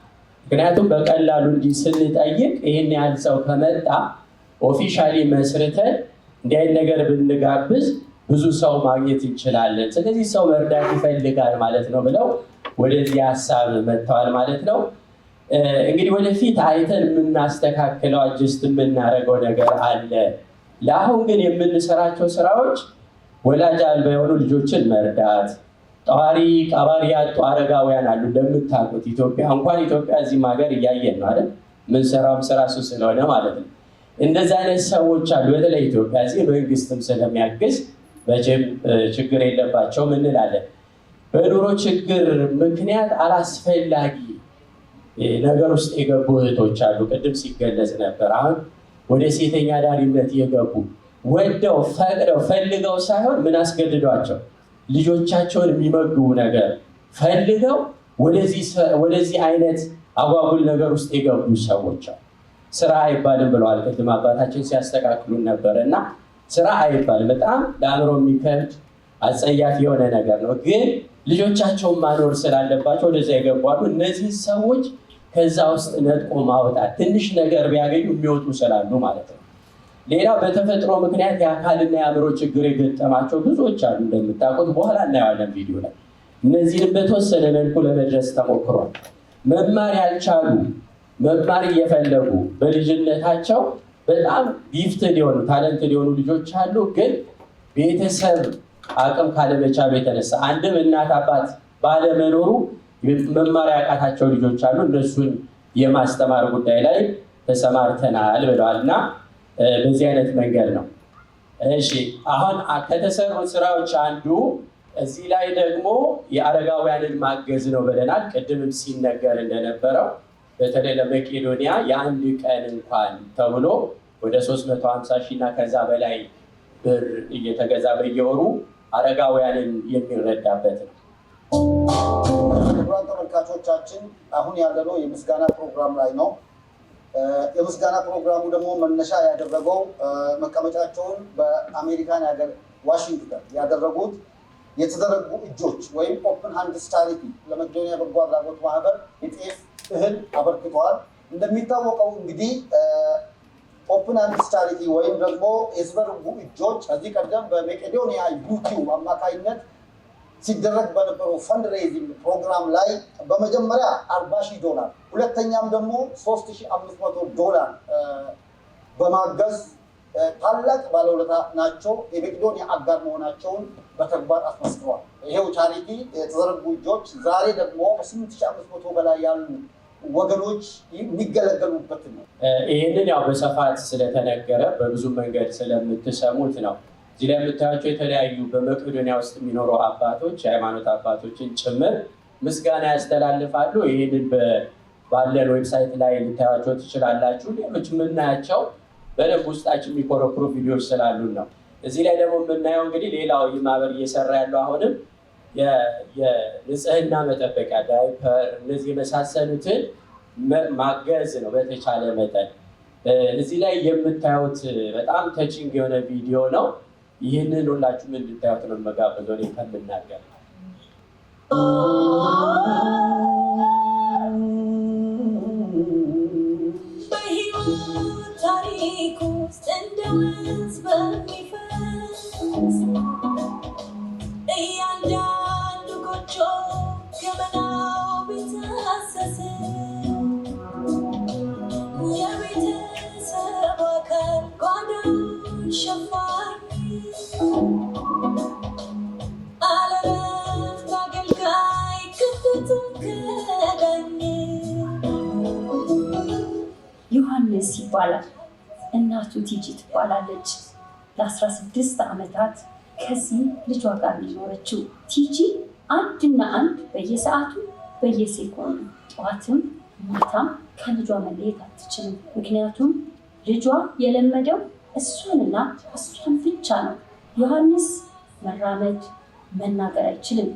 ምክንያቱም በቀላሉ እንዲህ ስንጠይቅ ይህን ያህል ሰው ከመጣ ኦፊሻሊ መስርተን እንዲህ አይነት ነገር ብንጋብዝ ብዙ ሰው ማግኘት እንችላለን፣ ስለዚህ ሰው መርዳት ይፈልጋል ማለት ነው ብለው ወደዚህ ሀሳብ መጥተዋል ማለት ነው። እንግዲህ ወደፊት አይተን የምናስተካክለው አጅስት የምናደርገው ነገር አለ። ለአሁን ግን የምንሰራቸው ስራዎች ወላጅ አልባ የሆኑ ልጆችን መርዳት፣ ጠዋሪ ቀባሪ ያጡ አረጋውያን አሉ። እንደምታውቁት ኢትዮጵያ እዚህም ሀገር እያየን ነው አይደል? የምንሰራውም ስራ እሱ ስለሆነ ማለት ነው። እንደዚህ አይነት ሰዎች አሉ። በተለይ ኢትዮጵያ እዚህ መንግስትም ስለሚያግዝ መቼም ችግር የለባቸውም እንላለን። በኑሮ ችግር ምክንያት አላስፈላጊ ነገር ውስጥ የገቡ እህቶች አሉ። ቅድም ሲገለጽ ነበር። አሁን ወደ ሴተኛ ዳሪነት የገቡ ወደው ፈቅደው ፈልገው ሳይሆን ምን አስገድዷቸው ልጆቻቸውን የሚመግቡ ነገር ፈልገው ወደዚህ አይነት አጓጉል ነገር ውስጥ የገቡ ሰዎች አሉ። ስራ አይባልም ብለዋል ቅድም አባታችን ሲያስተካክሉን ነበር። እና ስራ አይባልም፣ በጣም ለአእምሮ የሚከብድ አጸያፊ የሆነ ነገር ነው። ግን ልጆቻቸውን ማኖር ስላለባቸው ወደዛ የገባሉ። እነዚህ ሰዎች ከዛ ውስጥ ነጥቆ ማውጣት ትንሽ ነገር ቢያገኙ የሚወጡ ስላሉ ማለት ነው። ሌላው በተፈጥሮ ምክንያት የአካልና የአእምሮ ችግር የገጠማቸው ብዙዎች አሉ። እንደምታውቁት በኋላ እናየዋለን ቪዲዮ ላይ። እነዚህንም በተወሰነ መልኩ ለመድረስ ተሞክሯል። መማር ያልቻሉ መማር እየፈለጉ በልጅነታቸው በጣም ጊፍትድ የሆኑ ታለንትድ የሆኑ ልጆች አሉ። ግን ቤተሰብ አቅም ካለመቻሉ የተነሳ አንድም እናት አባት ባለመኖሩ መማር ያቃታቸው ልጆች አሉ። እነሱን የማስተማር ጉዳይ ላይ ተሰማርተናል ብለዋል እና በዚህ አይነት መንገድ ነው። እሺ፣ አሁን ከተሰሩ ስራዎች አንዱ እዚህ ላይ ደግሞ የአረጋውያንን ማገዝ ነው ብለናል። ቅድምም ሲነገር እንደነበረው በተለይ ለመቄዶንያ የ1 ቀን እንኳን ተብሎ ወደ 350 ሺህ እና ከዛ በላይ ብር እየተገዛ በየወሩ አረጋውያንን የሚረዳበት ነው። ክቡራን ተመልካቾቻችን አሁን ያለነው የምስጋና ፕሮግራም ላይ ነው። የምስጋና ፕሮግራሙ ደግሞ መነሻ ያደረገው መቀመጫቸውን በአሜሪካን ሀገር ዋሽንግተን ያደረጉት የተዘረጉ እጆች ወይም ኦፕን ሃንድስ ቻሪቲ ለመቄዶንያ በጎ አድራጎት ማህበር የጤፍ እህል አበርክተዋል። እንደሚታወቀው እንግዲህ ኦፕን ሃንድስ ቻሪቲ ወይም ደግሞ የተዘረጉ እጆች ከዚህ ቀደም በመቄዶንያ ዩቲዩብ አማካኝነት ሲደረግ በነበረው ፈንድሬዚንግ ፕሮግራም ላይ በመጀመሪያ $40,000 ሁለተኛም ደግሞ $3,500 በማገዝ ታላቅ ባለውለታ ናቸው። የመቄዶንያ አጋር መሆናቸውን በተግባር አስመስክረዋል። ይሄው ቻሪቲ የተዘረጉ እጆች ዛሬ ደግሞ ከ8,500 በላይ ያሉ ወገኖች የሚገለገሉበት ነው። ይህንን ያው በስፋት ስለተነገረ በብዙ መንገድ ስለምትሰሙት ነው። እዚህ ላይ የምታያቸው የተለያዩ በመቄዶንያ ውስጥ የሚኖሩ አባቶች የሃይማኖት አባቶችን ጭምር ምስጋና ያስተላልፋሉ። ይህንን ባለን ዌብሳይት ላይ ልታያቸው ትችላላችሁ። ሌሎች የምናያቸው በደንብ ውስጣችን የሚኮረኩሩ ቪዲዮዎች ስላሉን ነው። እዚህ ላይ ደግሞ የምናየው እንግዲህ ሌላው ይህ ማህበር እየሰራ ያለው አሁንም የንጽህና መጠበቂያ ዳይፐር፣ እነዚህ የመሳሰሉትን ማገዝ ነው በተቻለ መጠን። እዚህ ላይ የምታዩት በጣም ተቺንግ የሆነ ቪዲዮ ነው። ይህንን ሁላችሁም እንድታዩት ነው መጋበዘው እኔ ከምናገር። ታሪክ ውስጥ እንደ ወንዝ በሚፈስ እያንዳንዱ ጎጆ ገመናው ቢታሰስ የቤተሰብ አካል ጓዳውን ሸፋኝ አለረፍት አገልጋይ ክፍተቱን ከዳኝ ዮሐንስ ይባላል። እናቱ ቲጂ ትባላለች። ለ16 ዓመታት ከዚህ ልጇ ጋር የኖረችው ቲጂ አንድና አንድ በየሰዓቱ በየሴኮንዱ ጠዋትም ማታም ከልጇ መለየት አትችልም። ምክንያቱም ልጇ የለመደው እሷንና እሷን ብቻ ነው። ዮሐንስ መራመድ መናገር አይችልም።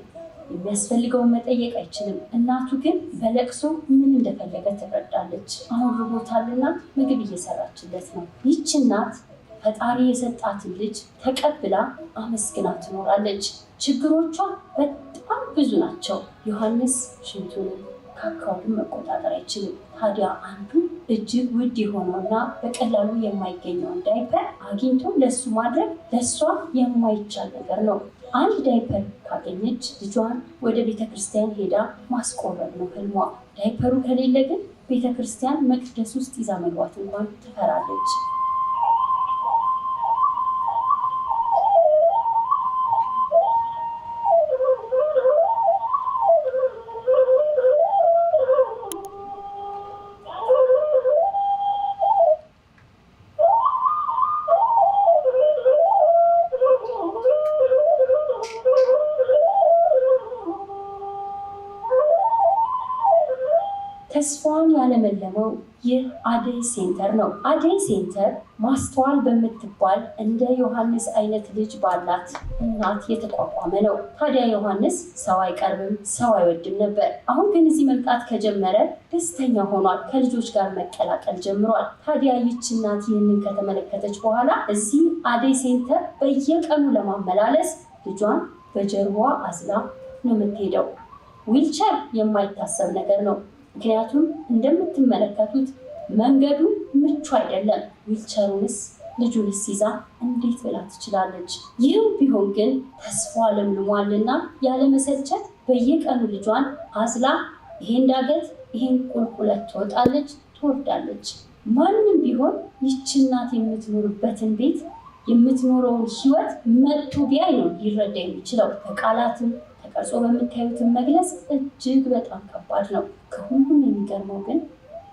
የሚያስፈልገውን መጠየቅ አይችልም። እናቱ ግን በለቅሶ ምን እንደፈለገ ትረዳለች። አሁን ርቦታልና ምግብ እየሰራችለት ነው። ይህች እናት ፈጣሪ የሰጣትን ልጅ ተቀብላ አመስግና ትኖራለች። ችግሮቿ በጣም ብዙ ናቸው። ዮሐንስ ሽንቱንም ካካውንም መቆጣጠር አይችልም። ታዲያ አንዱ እጅግ ውድ የሆነውና በቀላሉ የማይገኘውን ዳይፐር አግኝቶ ለሱ ማድረግ ለእሷ የማይቻል ነገር ነው። አንድ ዳይፐር ካገኘች ልጇን ወደ ቤተክርስቲያን ሄዳ ማስቆረብ ነው ህልሟ። ዳይፐሩ ከሌለ ግን ቤተክርስቲያን መቅደስ ውስጥ ይዛ መግባት እንኳን ትፈራለች። ተስፋዋን ያለመለመው ይህ አደይ ሴንተር ነው። አደይ ሴንተር ማስተዋል በምትባል እንደ ዮሐንስ አይነት ልጅ ባላት እናት የተቋቋመ ነው። ታዲያ ዮሐንስ ሰው አይቀርብም፣ ሰው አይወድም ነበር። አሁን ግን እዚህ መምጣት ከጀመረ ደስተኛ ሆኗል። ከልጆች ጋር መቀላቀል ጀምሯል። ታዲያ ይህች እናት ይህንን ከተመለከተች በኋላ እዚህ አደይ ሴንተር በየቀኑ ለማመላለስ ልጇን በጀርባዋ አዝላ ነው የምትሄደው። ዊልቸር የማይታሰብ ነገር ነው። ምክንያቱም እንደምትመለከቱት መንገዱ ምቹ አይደለም። ዊልቸሩንስ ልጁንስ ይዛ እንዴት ብላ ትችላለች? ይህም ቢሆን ግን ተስፋ ለምልሟልና ያለመሰልቸት በየቀኑ ልጇን አዝላ ይሄን ዳገት ይሄን ቁልቁለት ትወጣለች፣ ትወርዳለች። ማንም ቢሆን ይህች እናት የምትኖርበትን ቤት የምትኖረውን ህይወት መጥቶ ቢያይ ነው ሊረዳ የሚችለው። በቃላትም ተቀርጾ በምታዩትን መግለጽ እጅግ በጣም ከባድ ነው። ከሁሉም የሚገርመው ግን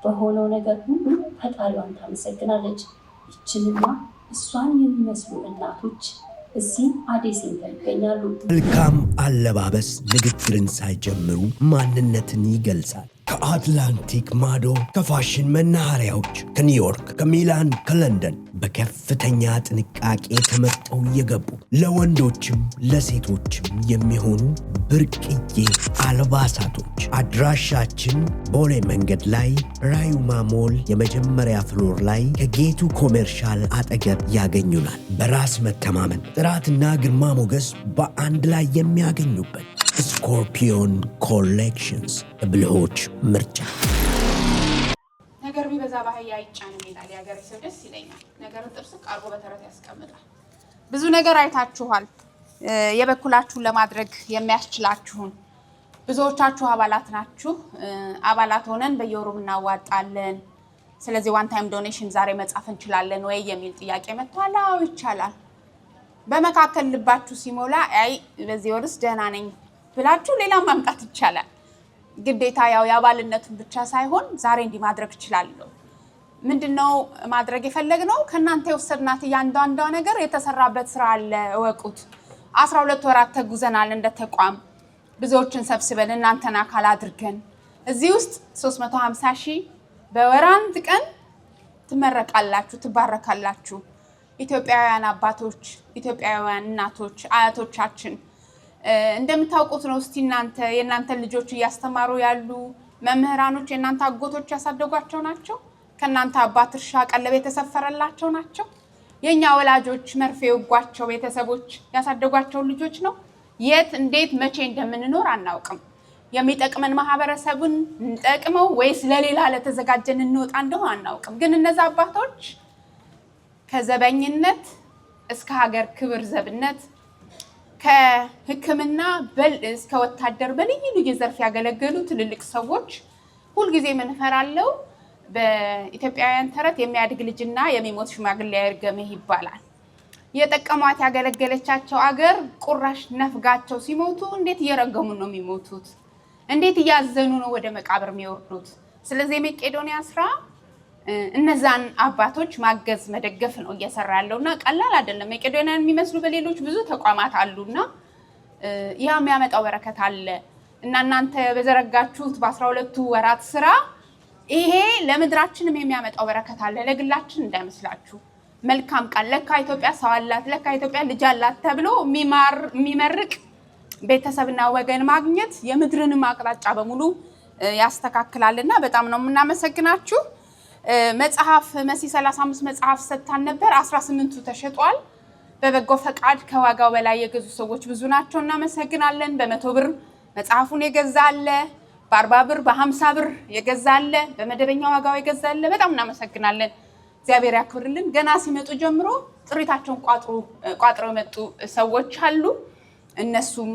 በሆነው ነገር ሁሉ ፈጣሪዋን ታመሰግናለች። ይችንና እሷን የሚመስሉ እናቶች እዚህ አደይ ሴንተር ይገኛሉ። መልካም አለባበስ ንግግርን ሳይጀምሩ ማንነትን ይገልጻል። ከአትላንቲክ ማዶ ከፋሽን መናኸሪያዎች ከኒውዮርክ፣ ከሚላን፣ ከለንደን በከፍተኛ ጥንቃቄ ተመርጠው የገቡ ለወንዶችም ለሴቶችም የሚሆኑ ብርቅዬ አልባሳቶች። አድራሻችን ቦሌ መንገድ ላይ ራዩማ ሞል የመጀመሪያ ፍሎር ላይ ከጌቱ ኮሜርሻል አጠገብ ያገኙናል። በራስ መተማመን ጥራትና ግርማ ሞገስ በአንድ ላይ የሚያገኙበት ስኮርፒዮን ኮሌክሽንስ ብልሆች ምርጫ። ነገር ቢበዛ ባህያ አይጫንም ይላል የሀገሬ ሰው። ደስ ይለኛል። ነገርን ጥብስ አርጎ በተረት ያስቀምጣል። ብዙ ነገር አይታችኋል። የበኩላችሁን ለማድረግ የሚያስችላችሁን ብዙዎቻችሁ አባላት ናችሁ። አባላት ሆነን በየወሩ እናዋጣለን። ስለዚህ ዋን ታይም ዶኔሽን ዛሬ መጻፍ እንችላለን ወይ የሚል ጥያቄ መጥቷል። አዎ ይቻላል። በመካከል ልባችሁ ሲሞላ አይ በዚህ ወርስ ደህና ነኝ ብላችሁ ሌላ ማምጣት ይቻላል። ግዴታ ያው የአባልነቱን ብቻ ሳይሆን ዛሬ እንዲህ ማድረግ እችላለሁ። ምንድነው ማድረግ የፈለግነው? ከእናንተ የወሰድናት እያንዳንዷ ነገር የተሰራበት ስራ አለ። እወቁት። 12 ወራት ተጉዘናል እንደ ተቋም ብዙዎችን ሰብስበን እናንተን አካል አድርገን እዚህ ውስጥ 350 ሺህ በወር አንድ ቀን ትመረቃላችሁ፣ ትባረካላችሁ። ኢትዮጵያውያን አባቶች፣ ኢትዮጵያውያን እናቶች፣ አያቶቻችን እንደምታውቁት ነው። እስቲ የእናንተ ልጆች እያስተማሩ ያሉ መምህራኖች የእናንተ አጎቶች ያሳደጓቸው ናቸው። ከእናንተ አባት እርሻ ቀለብ የተሰፈረላቸው ናቸው። የኛ ወላጆች መርፌ ወጓቸው ቤተሰቦች ያሳደጓቸው ልጆች ነው። የት እንዴት መቼ እንደምንኖር አናውቅም። የሚጠቅመን ማህበረሰቡን እንጠቅመው ወይስ ለሌላ ለተዘጋጀን እንወጣ እንደሆነ አናውቅም። ግን እነዛ አባቶች ከዘበኝነት እስከ ሀገር ክብር ዘብነት ከሕክምና እስከ ወታደር በልዩ ልዩ ዘርፍ ያገለገሉ ትልልቅ ሰዎች ሁልጊዜ ምን እፈራለሁ? በኢትዮጵያውያን ተረት የሚያድግ ልጅና የሚሞት ሽማግሌ አይርገምህ ይባላል። የጠቀሟት ያገለገለቻቸው አገር ቁራሽ ነፍጋቸው ሲሞቱ እንዴት እየረገሙ ነው የሚሞቱት? እንዴት እያዘኑ ነው ወደ መቃብር የሚወርዱት? ስለዚህ የመቄዶንያ ስራ እነዛን አባቶች ማገዝ መደገፍ ነው እየሰራ ያለውና ቀላል አይደለም። መቄዶንያን የሚመስሉ በሌሎች ብዙ ተቋማት አሉና ያ የሚያመጣው በረከት አለ እና እናንተ በዘረጋችሁት በ12ቱ ወራት ስራ ይሄ ለምድራችንም የሚያመጣው በረከት አለ። ለግላችን እንዳይመስላችሁ። መልካም ቃል ለካ ኢትዮጵያ ሰው አላት፣ ለካ ኢትዮጵያ ልጅ አላት ተብሎ የሚመርቅ ቤተሰብና ወገን ማግኘት የምድርንም አቅጣጫ በሙሉ ያስተካክላልና በጣም ነው የምናመሰግናችሁ። መጽሐፍ መሲ 35 መጽሐፍ ሰጥታን ነበር። 18ቱ ተሸጧል። በበጎ ፈቃድ ከዋጋው በላይ የገዙ ሰዎች ብዙ ናቸው። እናመሰግናለን። በ100 ብር መጽሐፉን የገዛለ፣ በ40 ብር በ50 ብር የገዛለ፣ በመደበኛ ዋጋው የገዛለ በጣም እናመሰግናለን። እግዚአብሔር ያክብርልን። ገና ሲመጡ ጀምሮ ጥሪታቸውን ቋጥረው የመጡ ሰዎች አሉ። እነሱም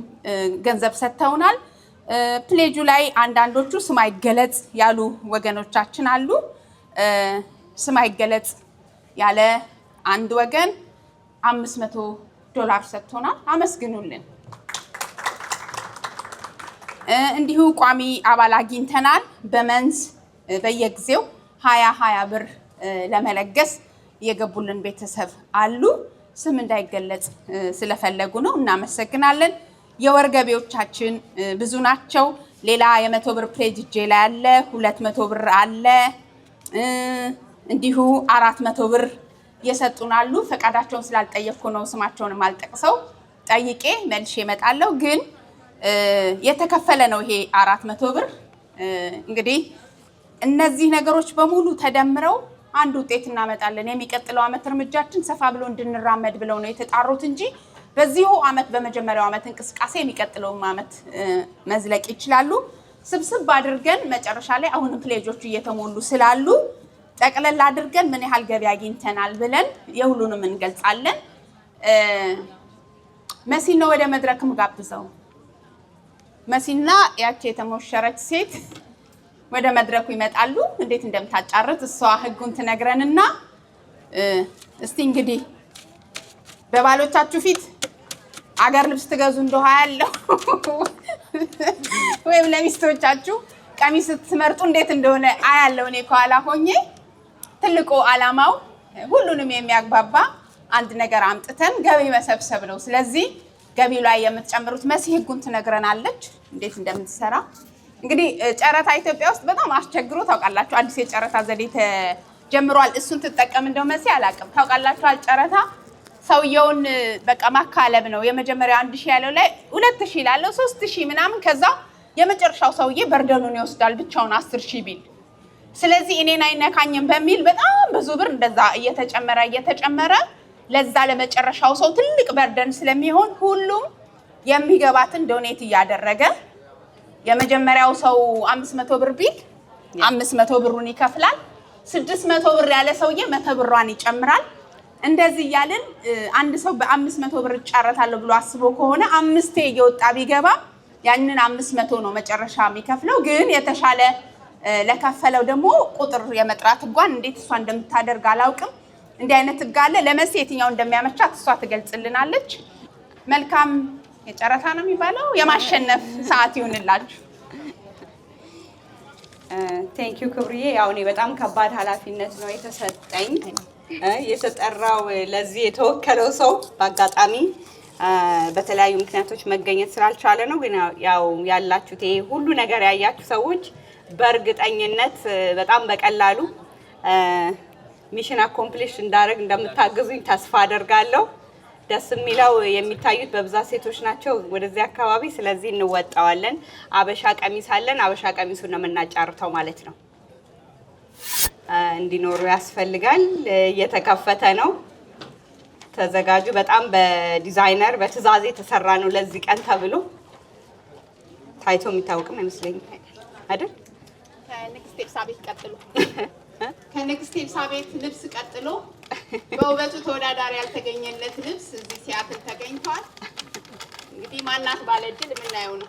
ገንዘብ ሰጥተውናል። ፕሌጁ ላይ አንዳንዶቹ ስም አይገለጽ ያሉ ወገኖቻችን አሉ። ስም አይገለጽ ያለ አንድ ወገን $500 ሰጥቶናል። አመስግኑልን። እንዲሁ ቋሚ አባል አግኝተናል። በመንዝ በየጊዜው 20 ብር ለመለገስ የገቡልን ቤተሰብ አሉ። ስም እንዳይገለጽ ስለፈለጉ ነው። እናመሰግናለን። የወር ገቢዎቻችን ብዙ ናቸው። ሌላ የ100 ብር ፕሌጅ እጄ ላይ አለ። 200 ብር አለ። እንዲሁ 400 ብር የሰጡን አሉ። ፈቃዳቸውን ስላልጠየቅኩ ነው ስማቸውንም አልጠቅሰው። ጠይቄ መልሼ እመጣለሁ። ግን የተከፈለ ነው ይሄ 400 ብር። እንግዲህ እነዚህ ነገሮች በሙሉ ተደምረው አንድ ውጤት እናመጣለን። የሚቀጥለው ዓመት እርምጃችን ሰፋ ብሎ እንድንራመድ ብለው ነው የተጣሩት እንጂ በዚሁ ዓመት በመጀመሪያው ዓመት እንቅስቃሴ የሚቀጥለውም ዓመት መዝለቅ ይችላሉ። ስብስብ አድርገን መጨረሻ ላይ አሁንም ፕሌጆቹ እየተሞሉ ስላሉ ጠቅለል አድርገን ምን ያህል ገቢ አግኝተናል ብለን የሁሉንም እንገልጻለን። መሲና ወደ መድረክም ጋብዘው። መሲና ያቺ የተሞሸረች ሴት ወደ መድረኩ ይመጣሉ። እንዴት እንደምታጫርት እሷ ህጉን ትነግረንና እስቲ እንግዲህ በባሎቻችሁ ፊት አገር ልብስ ትገዙ እንደሆነ ያለው ወይም ለሚስቶቻችሁ ቀሚስ ስትመርጡ እንዴት እንደሆነ አያለው። እኔ ከኋላ ሆኜ ትልቁ ዓላማው ሁሉንም የሚያግባባ አንድ ነገር አምጥተን ገቢ መሰብሰብ ነው። ስለዚህ ገቢው ላይ የምትጨምሩት መሲ ህጉን ትነግረናለች እንዴት እንደምትሰራ። እንግዲህ ጨረታ ኢትዮጵያ ውስጥ በጣም አስቸግሮ ታውቃላችሁ። አዲስ የጨረታ ዘዴ ተጀምሯል። እሱን ትጠቀም እንደው መሲ አላውቅም። ታውቃላችኋል ጨረታ ሰውየውን በቃ ማካለብ ነው። የመጀመሪያው 1000 ያለው ላይ 2000 ላለው 3000 ምናምን ከዛ የመጨረሻው ሰውዬ በርደኑን ይወስዳል ብቻውን 10000 ቢል። ስለዚህ እኔን አይነካኝም በሚል በጣም ብዙ ብር እንደዛ እየተጨመረ ለዛ ለመጨረሻው ሰው ትልቅ በርደን ስለሚሆን ሁሉም የሚገባትን ዶኔት እያደረገ የመጀመሪያው ሰው 500 ብር ቢል 500 ብሩን ይከፍላል። 600 ብር ያለ ሰውዬ 100 ብሯን ይጨምራል። እንደዚህ እያልን አንድ ሰው በ500 ብር ጨረታለሁ ብሎ አስቦ ከሆነ 5 እየወጣ ቢገባ ያንን 500 ነው መጨረሻ የሚከፍለው። ግን የተሻለ ለከፈለው ደግሞ ቁጥር የመጥራት ህጓን እንዴት እሷ እንደምታደርግ አላውቅም። እንዲህ አይነት ህግ አለ። ለመሲ የትኛው እንደሚያመቻት እሷ ትገልጽልናለች። መልካም የጨረታ ነው የሚባለው የማሸነፍ ሰዓት ይሁንላችሁ። ቴንክ ዩ ክብርዬ። ያው እኔ በጣም ከባድ ኃላፊነት ነው የተሰጠኝ። የተጠራው ለዚህ የተወከለው ሰው በአጋጣሚ በተለያዩ ምክንያቶች መገኘት ስላልቻለ ነው። ግን ያው ያላችሁት ይሄ ሁሉ ነገር ያያችሁ ሰዎች በእርግጠኝነት በጣም በቀላሉ ሚሽን አኮምፕሊሽ እንዳደረግ እንደምታግዙኝ ተስፋ አደርጋለሁ። ደስ የሚለው የሚታዩት በብዛት ሴቶች ናቸው ወደዚህ አካባቢ። ስለዚህ እንወጣዋለን። አበሻ ቀሚስ አለን። አበሻ ቀሚሱን ነው የምናጫርተው ማለት ነው። እንዲኖሩ ያስፈልጋል። እየተከፈተ ነው። ተዘጋጁ። በጣም በዲዛይነር በትዕዛዝ የተሰራ ነው ለዚህ ቀን ተብሎ ታይቶ የሚታወቅም አይመስለኝም አይደል? ከንግስት ኤልሳቤጥ ቀጥሎ ከንግስት ኤልሳቤጥ ልብስ ቀጥሎ በውበቱ ተወዳዳሪ ያልተገኘለት ልብስ እዚህ ሲያትል ተገኝቷል። እንግዲህ ማናት ባለድል የምናየው ነው።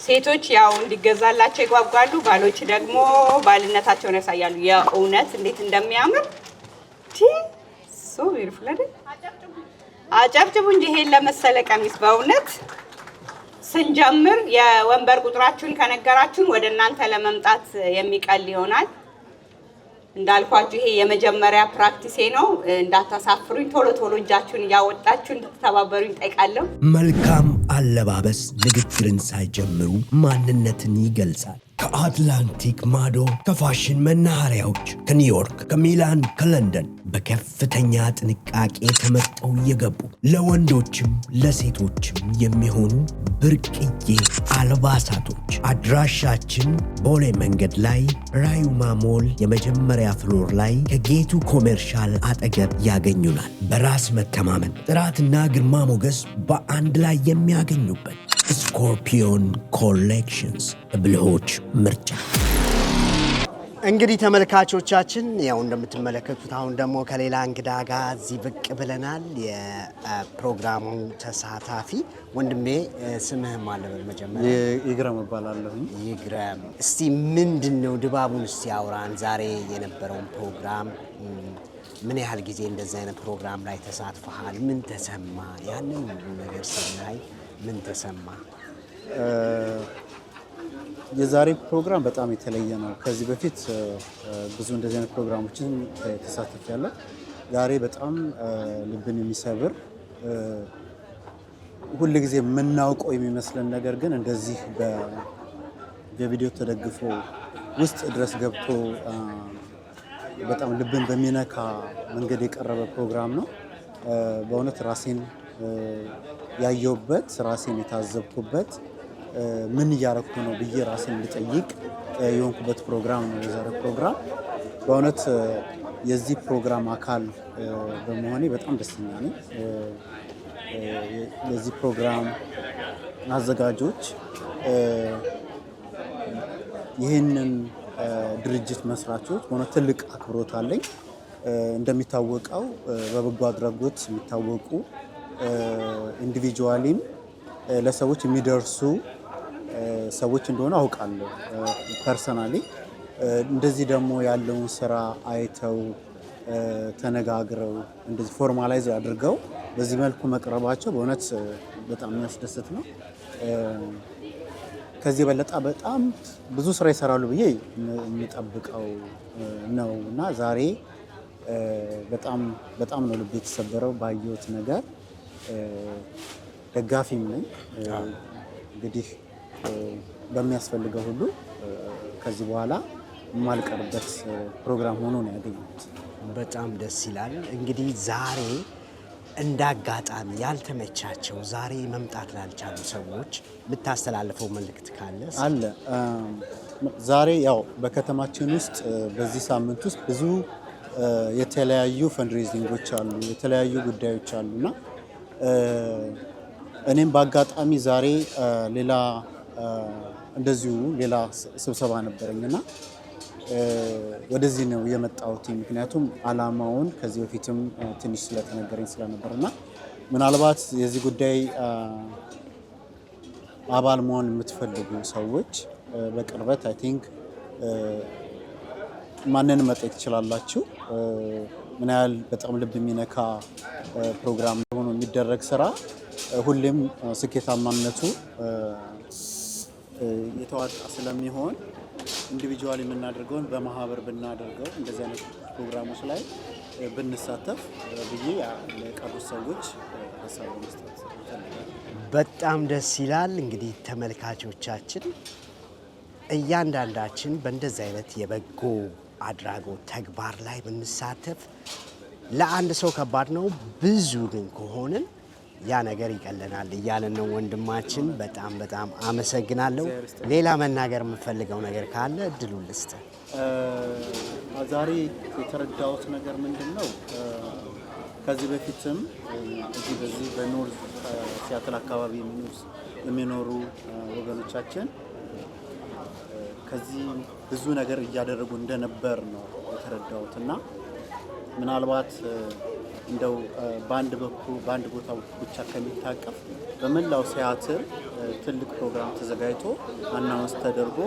ሴቶች ያው እንዲገዛላቸው ይጓጓሉ፣ ባሎች ደግሞ ባልነታቸውን ያሳያሉ። የእውነት እንዴት እንደሚያምር ሶ ቢዩቲፉል አይደል? አጨብጭቡ እንጂ ይሄን ለመሰለ ቀሚስ በእውነት ስንጀምር የወንበር ቁጥራችሁን ከነገራችሁን ወደ እናንተ ለመምጣት የሚቀል ይሆናል። እንዳልኳችሁ ይሄ የመጀመሪያ ፕራክቲሴ ነው። እንዳታሳፍሩኝ፣ ቶሎ ቶሎ እጃችሁን እያወጣችሁ እንድትተባበሩኝ ጠይቃለሁ። መልካም አለባበስ ንግግርን ሳይጀምሩ ማንነትን ይገልጻል። ከአትላንቲክ ማዶ ከፋሽን መናኸሪያዎች ከኒውዮርክ፣ ከሚላን፣ ከለንደን በከፍተኛ ጥንቃቄ ተመርጠው የገቡ ለወንዶችም ለሴቶችም የሚሆኑ ብርቅዬ አልባሳቶች። አድራሻችን ቦሌ መንገድ ላይ ራዩማ ሞል የመጀመሪያ ፍሎር ላይ ከጌቱ ኮሜርሻል አጠገብ ያገኙናል። በራስ መተማመን ጥራትና ግርማ ሞገስ በአንድ ላይ የሚያገኙበት ስኮርፒዮን ኮሌክሽንስ ብልሆች ምርጫ። እንግዲህ ተመልካቾቻችን ያው እንደምትመለከቱት አሁን ደግሞ ከሌላ እንግዳ ጋር እዚህ ብቅ ብለናል። የፕሮግራሙ ተሳታፊ ወንድሜ ስምህም አለበት መጀመሪያ? ይግረም እባላለሁ። ይግረም፣ እስቲ ምንድነው ድባቡን እስቲ አውራን። ዛሬ የነበረውን ፕሮግራም ምን ያህል ጊዜ እንደዚህ አይነት ፕሮግራም ላይ ተሳትፈሃል? ምን ተሰማ? ያንን ነገር ስናይ ምን ተሰማ? የዛሬ ፕሮግራም በጣም የተለየ ነው። ከዚህ በፊት ብዙ እንደዚህ አይነት ፕሮግራሞችን ተሳትፌያለሁ። ዛሬ በጣም ልብን የሚሰብር ሁል ጊዜ የምናውቀው የሚመስለን ነገር ግን እንደዚህ በቪዲዮ ተደግፎ ውስጥ ድረስ ገብቶ በጣም ልብን በሚነካ መንገድ የቀረበ ፕሮግራም ነው። በእውነት ራሴን ያየሁበት፣ ራሴን የታዘብኩበት፣ ምን እያረኩ ነው ብዬ ራሴን ልጠይቅ የሆንኩበት ፕሮግራም ነው የዛሬ ፕሮግራም። በእውነት የዚህ ፕሮግራም አካል በመሆኔ በጣም ደስተኛ ነኝ። የዚህ ፕሮግራም አዘጋጆች ይህንን ድርጅት መስራቾች በእውነት ትልቅ አክብሮት አለኝ። እንደሚታወቀው በበጎ አድራጎት የሚታወቁ ኢንዲቪጁዋሊም ለሰዎች የሚደርሱ ሰዎች እንደሆነ አውቃለሁ ፐርሰናሊ። እንደዚህ ደግሞ ያለውን ስራ አይተው ተነጋግረው እንደዚህ ፎርማላይዝ አድርገው በዚህ መልኩ መቅረባቸው በእውነት በጣም የሚያስደስት ነው። ከዚህ የበለጠ በጣም ብዙ ስራ ይሰራሉ ብዬ የሚጠብቀው ነው እና ዛሬ በጣም ነው ልብ የተሰበረው ባየሁት ነገር። ደጋፊም ነኝ። እንግዲህ በሚያስፈልገው ሁሉ ከዚህ በኋላ የማልቀርበት ፕሮግራም ሆኖ ነው ያገኘሁት። በጣም ደስ ይላል። እንግዲህ ዛሬ እንዳጋጣሚ ያልተመቻቸው ዛሬ መምጣት ላልቻሉ ሰዎች የምታስተላልፈው መልእክት ካለ አለ? ዛሬ ያው በከተማችን ውስጥ በዚህ ሳምንት ውስጥ ብዙ የተለያዩ ፈንድሬዚንጎች አሉ፣ የተለያዩ ጉዳዮች አሉና እኔም በአጋጣሚ ዛሬ ሌላ እንደዚሁ ሌላ ስብሰባ ነበረኝና ወደዚህ ነው የመጣሁት። ምክንያቱም አላማውን ከዚህ በፊትም ትንሽ ስለተነገረኝ ስለነበርና ምናልባት የዚህ ጉዳይ አባል መሆን የምትፈልጉ ሰዎች በቅርበት አይ ቲንክ ማንንም መጠየቅ ትችላላችሁ። ምን ያህል በጣም ልብ የሚነካ ፕሮግራም ሆኖ የሚደረግ ስራ ሁሌም ስኬታማነቱ የተዋጣ ስለሚሆን ኢንዲቪጁዋል የምናደርገውን በማህበር ብናደርገው እንደዚህ አይነት ፕሮግራሞች ላይ ብንሳተፍ ብዬ ለቀሩት ሰዎች ሀሳብ መስጠት ይፈልጋል። በጣም ደስ ይላል። እንግዲህ ተመልካቾቻችን እያንዳንዳችን በእንደዚህ አይነት የበጎ አድራጎት ተግባር ላይ ብንሳተፍ ለአንድ ሰው ከባድ ነው፣ ብዙ ግን ከሆንን ያ ነገር ይቀለናል እያለን ነው ወንድማችን። በጣም አመሰግናለሁ። ሌላ መናገር የምፈልገው ነገር ካለ እድሉን ልስጥ። ዛሬ የተረዳሁት ነገር ምንድን ነው? ከዚህ በፊትም በዚህ በኖርዝ ሲያትል አካባቢ የሚኖሩ ወገኖቻችን ከዚህ ብዙ ነገር እያደረጉ እንደነበር ነው የተረዳሁት እና ምናልባት እንደው በአንድ ቦታ ብቻ ከሚታቀፍ በመላው ሲያትል ትልቅ ፕሮግራም ተዘጋጅቶ አናውንስ ተደርጎ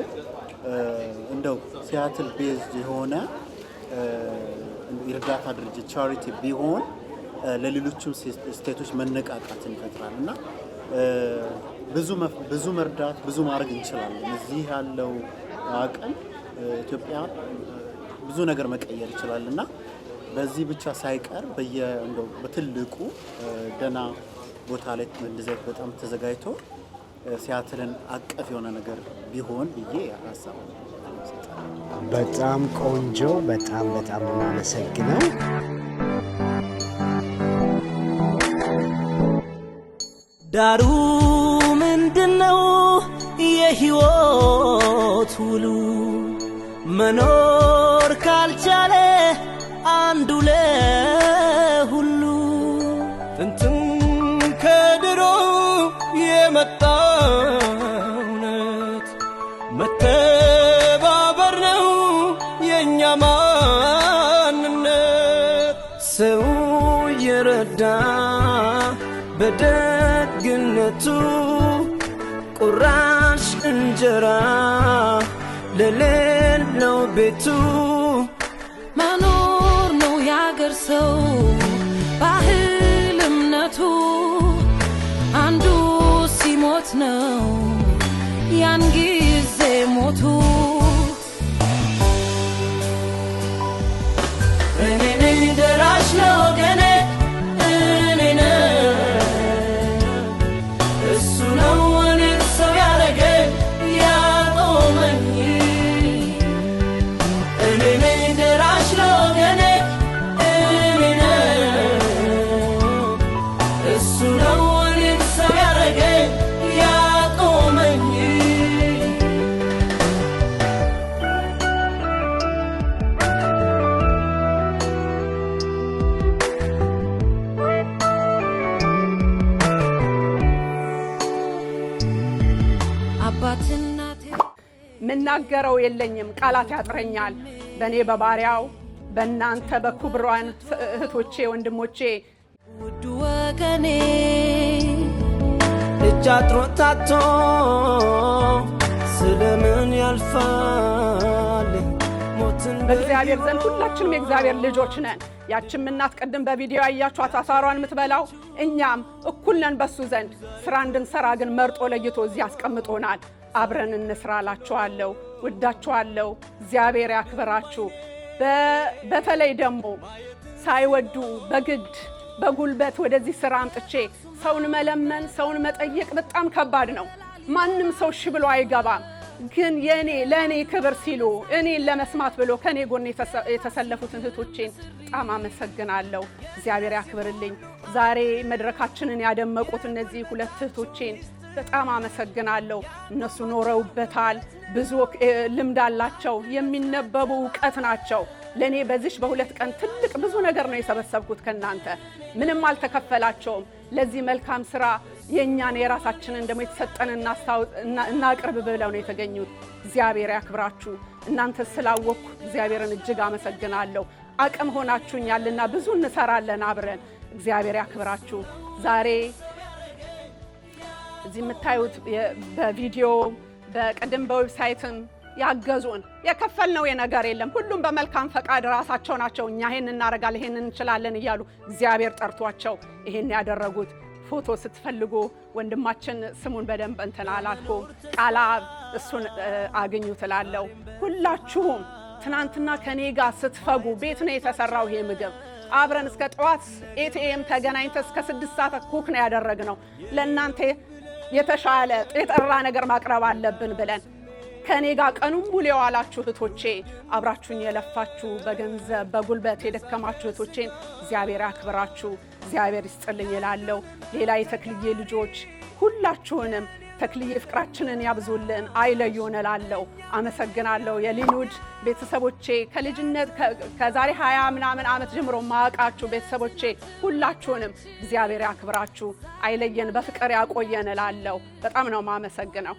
እንደው ሲያትል ቤዝድ የሆነ የእርዳታ ድርጅት ቻሪቲ ቢሆን ለሌሎችም ስቴቶች መነቃቃትን ይፈጥራል እና ብዙ መርዳት ብዙ ማድረግ እንችላለን። እዚህ ያለው አቅም ኢትዮጵያ ብዙ ነገር መቀየር ይችላል እና በዚህ ብቻ ሳይቀር በትልቁ ደና ቦታ ላይ እንደዚህ በጣም ተዘጋጅቶ ሲያትልን አቀፍ የሆነ ነገር ቢሆን ብዬ ሀሳብ። በጣም ቆንጆ። በጣም እናመሰግነው። ዳሩ ምንድነው የህይወት ውሉ? መኖር ካልቻለ አንዱ ለሁሉ ጥንትም ከድሮ የመጣ እውነት መተባበር ነው የእኛ ማንነት። ሰው የረዳ በደግነቱ ቁራሽ እንጀራ ለሌለው ቤቱ መኖር ነው ያገር ሰው ባህል እምነቱ። አንዱ ሲሞት ነው ያን ጊዜ ሞቱ። እኔ ነኝ ደራሽ ለወገኔ እኔ ነኝ እሱ ነው እኔን ሰው ያረገኝ ያቆመኝ። እኔ ነኝ ደራሽ ለወገኔ እኔ ነኝ እሱ ነው እኔን ሰው ያረገኝ ያቆመኝ። ምናገረው የለኝም፣ ቃላት ያጥረኛል። በእኔ በባሪያው በእናንተ በክቡራን እህቶቼ ወንድሞቼ ውድ ወገኔ እጅ አጥሮታቶ ስለምን ያልፋል ሞትን። በእግዚአብሔር ዘንድ ሁላችንም የእግዚአብሔር ልጆች ነን። ያችን እናት ቅድም በቪዲዮ ያያችኋት አሳሯን የምትበላው እኛም እኩል ነን በሱ ዘንድ። ስራ እንድንሰራ ግን መርጦ ለይቶ እዚህ አስቀምጦናል። አብረን እንስራ እላችኋለሁ። ወዳችኋለሁ። እግዚአብሔር ያክብራችሁ። በተለይ ደግሞ ሳይወዱ በግድ በጉልበት ወደዚህ ስራ አምጥቼ ሰውን መለመን ሰውን መጠየቅ በጣም ከባድ ነው። ማንም ሰው እሺ ብሎ አይገባም። ግን ለእኔ ክብር ሲሉ እኔን ለመስማት ብሎ ከኔ ጎን የተሰለፉትን እህቶቼን በጣም አመሰግናለሁ። እግዚአብሔር ያክብርልኝ። ዛሬ መድረካችንን ያደመቁት እነዚህ ሁለት እህቶቼን በጣም አመሰግናለሁ። እነሱ ኖረውበታል፣ ብዙ ልምድ አላቸው፣ የሚነበቡ እውቀት ናቸው። ለኔ በዚህ በሁለት ቀን ትልቅ ብዙ ነገር ነው የሰበሰብኩት ከናንተ። ምንም አልተከፈላቸውም። ለዚህ መልካም ስራ የኛን የራሳችንን ደግሞ የተሰጠንን እናቅርብ ብለው ነው የተገኙት። እግዚአብሔር ያክብራችሁ። እናንተ ስላወቅኩ እግዚአብሔርን እጅግ አመሰግናለሁ። አቅም ሆናችሁኛልና ብዙ እንሰራለን አብረን። እግዚአብሔር ያክብራችሁ። ዛሬ እዚህ የምታዩት በቪዲዮ በቀደም በዌብሳይትም ያገዙን የከፈልነው የነገር የለም። ሁሉም በመልካም ፈቃድ ራሳቸው ናቸው። እኛ ይሄን እናረጋለን ይሄን እንችላለን እያሉ እግዚአብሔር ጠርቷቸው ይሄን ያደረጉት። ፎቶ ስትፈልጉ ወንድማችን ስሙን በደንብ እንትን አላልኩም፣ ቃላ እሱን አግኙ ትላለው። ሁላችሁም ትናንትና ከኔ ጋር ስትፈጉ ቤት ነው የተሰራው ይሄ ምግብ። አብረን እስከ ጠዋት ኤቲኤም ተገናኝተ እስከ 6 ሰዓት ኩክ ነው ያደረግነው። ለእናንተ የተሻለ የጠራ ነገር ማቅረብ አለብን ብለን ከኔ ጋር ቀኑን ሙሉ የዋላችሁ እህቶቼ፣ አብራችሁን የለፋችሁ በገንዘብ በጉልበት የደከማችሁ እህቶቼን እግዚአብሔር ያክብራችሁ፣ እግዚአብሔር ይስጥልኝ እላለሁ። ሌላ የተክልዬ ልጆች ሁላችሁንም ተክልዬ ፍቅራችንን ያብዙልን አይለዩን እላለሁ። አመሰግናለሁ። የሊኑድ ቤተሰቦቼ ከልጅነት ከዛሬ 20 ምናምን ዓመት ጀምሮ ማቃችሁ ቤተሰቦቼ ሁላችሁንም እግዚአብሔር ያክብራችሁ፣ አይለየን፣ በፍቅር ያቆየን እላለሁ። በጣም ነው ማመሰግነው።